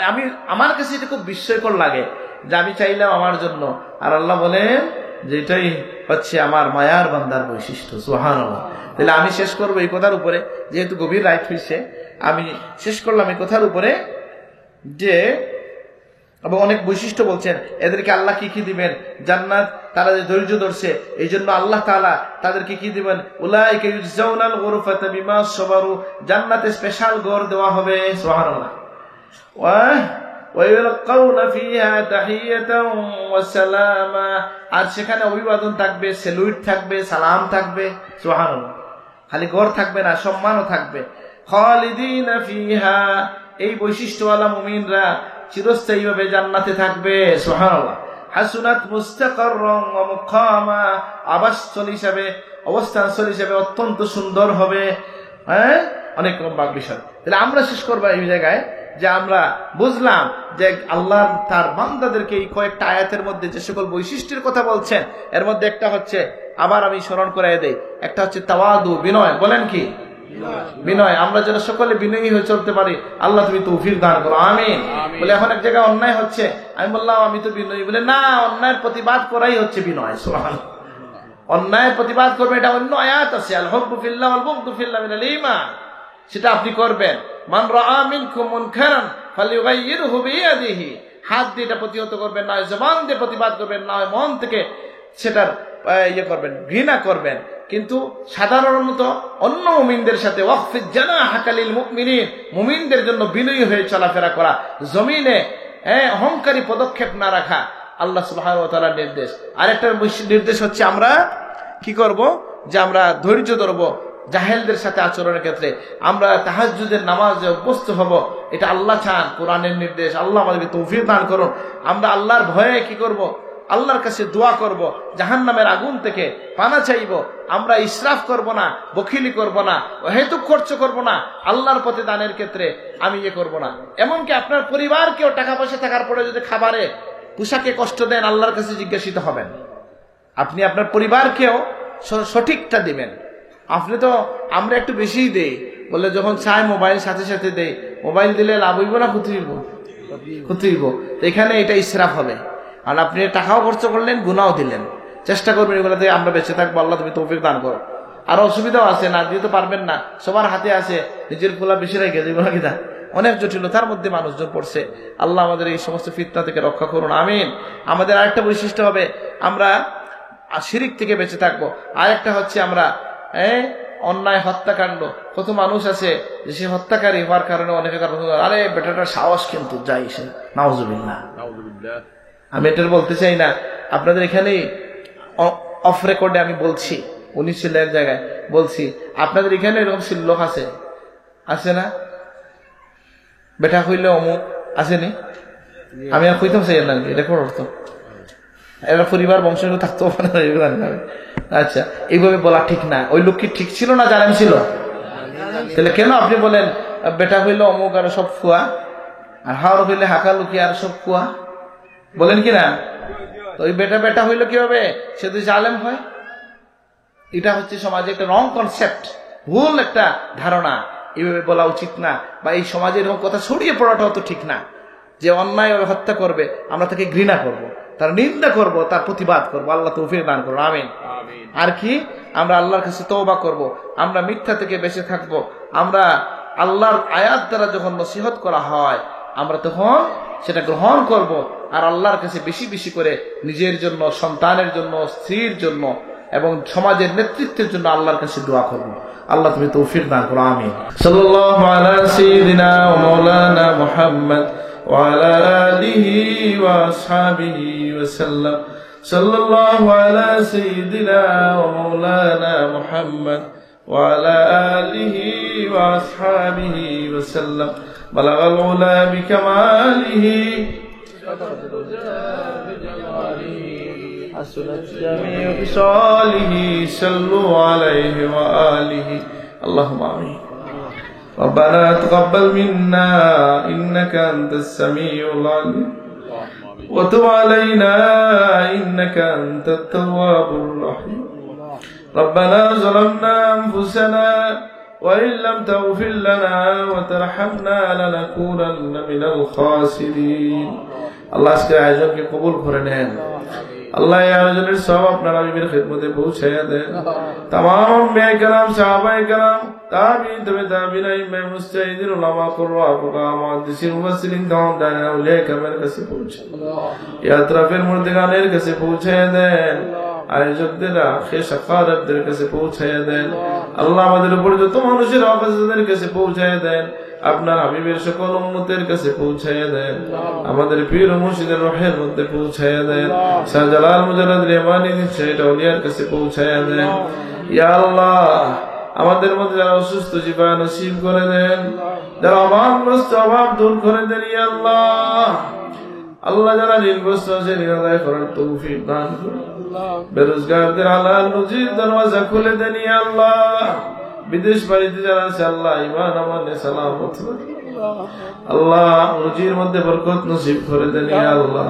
আমার কাছে এটা খুব বিস্ময়কর লাগে যে আমি চাইলাম আমার জন্য, আর আল্লাহ বলেন যে এটাই হচ্ছে আমার মায়ার বান্দার বৈশিষ্ট্য। সুবহানাল্লাহ। তাহলে আমি শেষ করবো এই কথার উপরে, যেহেতু গভীর রাত হয়েছে, আমি শেষ করলাম এই কথার উপরে যে এবং অনেক বৈশিষ্ট্য বলছেন এদেরকে আল্লাহ কি কি দিবেন, জান্নাত, তারা যে ধৈর্য ধরছে এই জন্য আল্লাহ তাআলা তাদেরকে কি দিবেন, উলাইকা ইউজাউনাল গুরফাতা বিমা সাবারু, জান্নাতে স্পেশাল ঘর দেওয়া হবে। সুবহানাল্লাহ। ওয়া ইয়ালকাউনা ফিহা তাহিয়াতান ওয়া সালামা, আর সেখানে অভিবাদন থাকবে, স্যালুট থাকবে, সালাম থাকবে। সুবহানাল্লাহ। খালি ঘর থাকবে না, সম্মানও থাকবে। খালিদিনা ফিহা, এই বৈশিষ্ট্যওয়ালা মুমিনরা চিরস্থায়ীভাবে জান্নাতে থাকবে। সুবহানাল্লাহ। হাসুনাত মুস্তাকাররান ওয়া মুকামা, আবাসস্থল হিসাবে, অবস্থানস্থল হিসাবে অত্যন্ত সুন্দর হবে। অনেক লম্বা বিষয়। তাহলে আমরা শেষ করবো এই জায়গায় যে আমরা বুঝলাম যে আল্লাহ তার বান্দাদেরকে এই কয়েকটা আয়াতের মধ্যে যে সকল বৈশিষ্ট্যের কথা বলছেন, এর মধ্যে একটা হচ্ছে, আবার আমি স্মরণ করাই দেই, একটা হচ্ছে তাওয়াদু, বিনয়। বলেন কি? বিনয়। আমরা যেন সকলে বিনয়ী হয়ে চলতে পারি, আল্লাহ তুমি তৌফিক দান করো, আমিন। বলে এখন এক জায়গায় অন্যায় হচ্ছে, আমি বললাম আমি তো বিনয়ী, বলে না, অন্যায়ের প্রতিবাদ করাই হচ্ছে বিনয়। সুবহানাল্লাহ। অন্যায়ের প্রতিবাদ করবে, এটা অন্য আয়াত আছে, আল হুব্বু ফিল্লাহ ওয়াল বুগদু ফিল্লাহ মিনাল ঈমান, সেটা আপনি করবেন। মান রাআ মিনকুম মুনকারান ফালিয়ুগাইয়িরহু বিয়াদিহি, হাত দিয়ে এটা প্রতিহত করবেন, না জবান দিয়ে প্রতিবাদ করবেন, না মন থেকে সেটার করবেন, ঘৃণা করবেন। কিন্তু সাধারণত অন্য মুমিনদের সাথে ওয়াকফিজ জানাহাকা লিল মুমিনিন, মুমিনদের জন্য বিনয়ী হয়ে চলাফেরা করা, জমিনে অহংকারী পদক্ষেপ না রাখা, আল্লাহ সুবহানাহু ওয়া তাআলার নির্দেশ। আরেকটা নির্দেশ হচ্ছে আমরা কি করব, যে আমরা ধৈর্য ধরবো জাহেলদের সাথে আচরণের ক্ষেত্রে। আমরা তাহাজ্জুদের নামাজে অভ্যস্ত হব, এটা আল্লাহ চান, কোরআনের নির্দেশ। আল্লাহ আমাদেরকে তৌফিক দান করুন। আমরা আল্লাহর ভয়ে কি করব, আল্লাহর কাছে দোয়া করব, জাহান্নামের আগুন থেকে পানা চাইব। আমরা ইসরাফ করব না, বখিলি করব না, অহেতুক খরচ করব না, আল্লাহর পথে দানের ক্ষেত্রে আমি করব না। এমনকি আপনার পরিবারকেও টাকা পয়সা থাকার পরে যদি খাবারে পোশাকে কষ্ট দেন, আল্লাহর কাছে জিজ্ঞাসিত হবেন। আপনি আপনার পরিবারকেও সঠিকটা দিবেন। আপনি তো আমরা একটু বেশিই দেই, বলে যখন চাই মোবাইল সাথে সাথে দেই। মোবাইল দিলে লাভ হইব না ক্ষতি হইব? ক্ষতি হইব। এখানে এটা ইসরাফ হবে। আর আপনি টাকাও খরচ করলেন, গুনাও দিলেন। চেষ্টা করবেন এগুলো থেকে আমরা বেঁচে থাকবো। আল্লাহ তুমি তৌফিক দান করো। আর অসুবিধাও আছে, না দিতে পারবেন না, সবার হাতে আছে, নিজের খোলা বেশি রেখে এগুলো কিনা অনেক জটিলতার মধ্যে মানুষজন পড়ছে। আল্লাহ আমাদের এই সমস্ত ফিতনা থেকে রক্ষা করুন, আমিন। আমাদের আরেকটা বৈশিষ্ট্য হবে, আমরা শিরিক থেকে বেঁচে থাকবো। আরেকটা হচ্ছে আমরা অন্যায় হত্যাকাণ্ড। কত মানুষ আছে যে সে হত্যাকারী হওয়ার কারণে অনেকে আরে বেটাটার সাহস কিন্তু যাই সে, নাউজুবিল্লাহ। আমি এটা বলতে চাই না, আপনাদের এখানে অফ রেকর্ডে আমি বলছি, উনি ছিলেন জায়গায় বলছি, আপনাদের এখানে এরকম লোক আছে, আছে না? বেটা হইলে অমুক আসেনি, আমি আর কইতাম চাই না, এটা কোন অর্থ? এরা পরিবার বংশ থাকতে পারে না। আচ্ছা, এইভাবে বলা ঠিক না। ওই লোক কি ঠিক ছিল না জালেম ছিল? তাহলে কেন আপনি বলেন বেটা হইলে অমুক আর সব ফুয়া, আর হাওড় হইলে হাঁকা লুকি আর সব ফুয়া, বলেন কি না? তো ওই বেটা বেটা হইলে কি হবে? সে তো জালেম হয়। এটা হচ্ছে সমাজে একটা রং কনসেপ্ট, ভুল একটা ধারণা। এইভাবে বলা উচিত না, বা এই সমাজে এরকম কথা ছড়িয়ে পড়াটাও তো ঠিক না। যে অন্যায় হত্যা করবে আমরা তাকে ঘৃণা করব, তার নিন্দা করব, তার প্রতিবাদ করব। আল্লাহ তৌফিক দান করুন, আমিন। আর কি, আমরা আল্লাহর কাছে তওবা করব, আমরা মিথ্যা থেকে বেঁচে থাকব। আমরা আল্লাহর আয়াত দ্বারা যখন নসিহত করা হয় আমরা তখন সেটা গ্রহণ করব, আর আল্লাহর কাছে বেশি বেশি করে নিজের জন্য, সন্তানের জন্য, স্ত্রীর জন্য এবং সমাজের নেতৃত্বের জন্য আল্লাহর কাছে দোয়া করব। আল্লাহ তুমি তৌফিক দান করো, আমিন। সাল্লাল্লাহু আলা সাইয়্যিদিনা ওয়া মাওলানা মুহাম্মদ ওয়া আলা আলিহি ওয়া আসহাবিহি ওয়া সাল্লাম। সাল্লাল্লাহু আলা সাইয়্যিদিনা ওয়া মাওলানা মুহাম্মদ ওয়া আলা আলিহি ওয়া আসহাবিহি ওয়া সাল্লাম। বালাগাল উলা বিকামালিহি حسنت جميع خصاله صلوا عليه وآله اللهم آمين. ربنا تقبل منا إنك أنت السميع العليم وتب علينا إنك أنت التواب الرحيم. ربنا ظلمنا أنفسنا وإن لم تغفر لنا وترحمنا لنكونن من الخاسرين. আল্লাহ আজকে আয়োজনকে কবুল করে নেন। আল্লাহ এই আয়োজনের সব আপনার হাবিবের খিদমতে পৌঁছাইয়া দেন। तमाम अंबिया किराम साहबाए किराम ताबीन तबे ताबीन इमाम मुस्ताहिदीन उलमा कुर्रा फुकाहा मुहद्दिसिन मुफस्सिरीन तमाम दाने औलिया कामिल কাছে পৌঁছে এই আতরাফের মুর্দিগানের কাছে পৌঁছাইয়া দেন। আয়োজকদের আখে সাকারাতদের কাছে পৌঁছাইয়া দেন। আল্লাহ আমাদের উপর যত মানুষের হাফেজদের কাছে পৌঁছাইয়া দেন। আপনার হাবিবের সকল উম্মতের কাছে পৌঁছাইয়া দেন। আমাদের পীর ও মুর্শিদের রূহের মধ্যে পৌঁছাইয়া দেন। শাহজালাল মুজাদ্দিদ রেহমানি সেটা আউলিয়ার কাছে পৌঁছাইয়া দেন। ইয়া আল্লাহ, আমাদের মধ্যে যারা অসুস্থ জীবা নসিব করে দেন, যারা অভাবগ্রস্ত অভাব দূর করে দেন। ইয়া আল্লাহ, আল্লাহ যারা ঋণগ্রস্ত আছে ঋণ আদায় করার তৌফিক দান করুন। বেরোজগারদের হালাল রুজির দরওয়াজা খুলে দেন। ইয়া আল্লাহ, বিদেশ বাড়িতে যারা আছে আল্লাহ ঈমান আমানে সালামত আল্লাহ রুজির মধ্যে বরকত নসিব করে দেন। ইয়া আল্লাহ,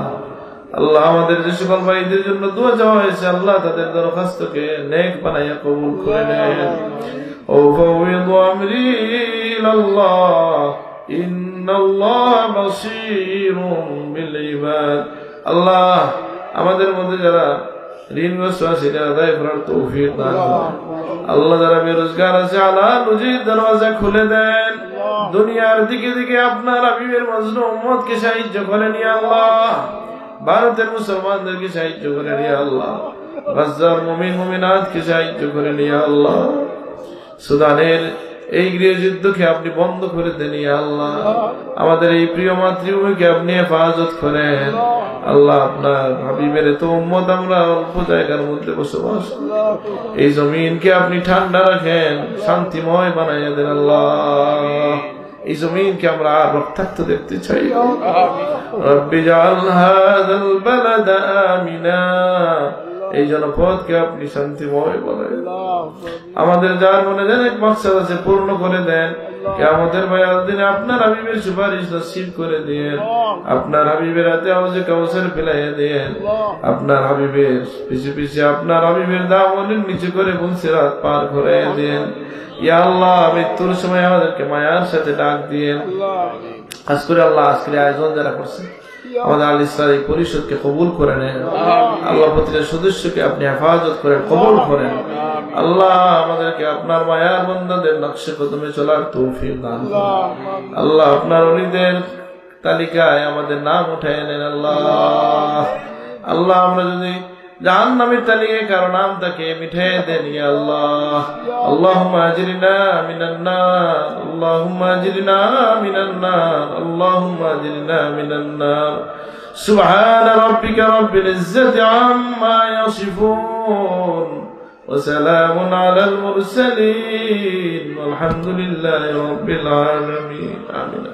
আল্লাহ আমাদের যে সকল ভাইদের জন্য দোয়া চাওয়া হয়েছে আল্লাহ তাদের দরখাস্তকে নেক বানাইয়া কবুল করে নেন। ও ফাওয়িদু আমরি ইলাল্লাহ ইন্নাল্লাহা বাসীরুম বিল ইবাদ। আল্লাহ আমাদের মধ্যে যারা ঋণগ্রস্ত আছে আদায় করার তৌফিক দান করুন। আল্লাহ যারা বেরোজগার আছে হালাল রুজির দরওয়াজা খুলে দেন। দুনিয়ার দিকে দিকে আপনার হাবিবের মজলুম উম্মতকে সাহায্য করেন। ইয়া আল্লাহ, ভারতের মুসলমানদেরকে সাহায্য করেন। ইয়া আল্লাহ, গাজার মুমিন মুমিনাতকে সাহায্য করেন। ইয়া আল্লাহ, সুদানের এই গৃহযুদ্ধকে আপনি বন্ধ করে দেন ইয়া আল্লাহ। আমাদের এই প্রিয় মাতৃভূমিকে আপনি হেফাজত করেন আল্লাহ। আপনার হাবিবের তো উম্মত, আমরা অল্প জায়গার মধ্যে বসবাস, এই জমিনকে আপনি ঠান্ডা রাখেন, শান্তিময় বানাইয়া দেন আল্লাহ। এই জমিনকে আমরা আর রক্তাক্ত দেখতে চাই। রব্বি জাআল হাযাল বালাদা আমিনা, এই জনপদকে আপনি শান্তিময় বানাইয়া দেন। আমাদের যার মনে যেন এক মাকসাদ আছে পূর্ণ করে দেন। কিয়ামতের ময়দানে দিনে আপনার হাবিবের সুপারিশ নসিব করে দেন। আপনার হাবিবের হাতে হাউজে কাউসার ফেলাইয়া দেন। আপনার হাবিবের পিছে পিছে আপনার হাবিবের দামনের নিচে করে সিরাত পার করাইয়া দেন ইয়া আল্লাহ। মৃত্যুর সময় আমাদেরকে মায়ার সাথে ডাক দিয়েন। খাস করে আল্লাহ আজকের আয়োজন যারা করছে, আমাদের আল ইসলামী পরিষদকে কবুল করে নেন আল্লাহ। প্রতিটা সদস্যকে আপনি হেফাজত করেন, কবুল করেন আল্লাহ। আমাদেরকে আপনার মায়ার বান্দাদের নকশে কদমে চলার তৌফিক দান করুন আল্লাহ। আপনার ওলিদের তালিকায় আমাদের নাম উঠায় নেন আল্লাহ। আল্লাহ আমরা যদি জাহান্নামের তালিকায় কারো নাম তাকে মিঠাই দেন ইয়া আল্লাহ। আল্লাহুম্মা আজরিনা মিনান নার, আল্লাহুম্মা আজরিনা মিনান নার, আল্লাহুম্মা আজরিনা মিনান নার। সুবহান রাব্বিকা রাব্বিল ইজ্জাতি আম্মা ইয়াসিফুন ওয়া সালামুন আলাল মুরসালিন ওয়ালহামদুলিল্লাহি রাব্বিল আলামিন। আমিন।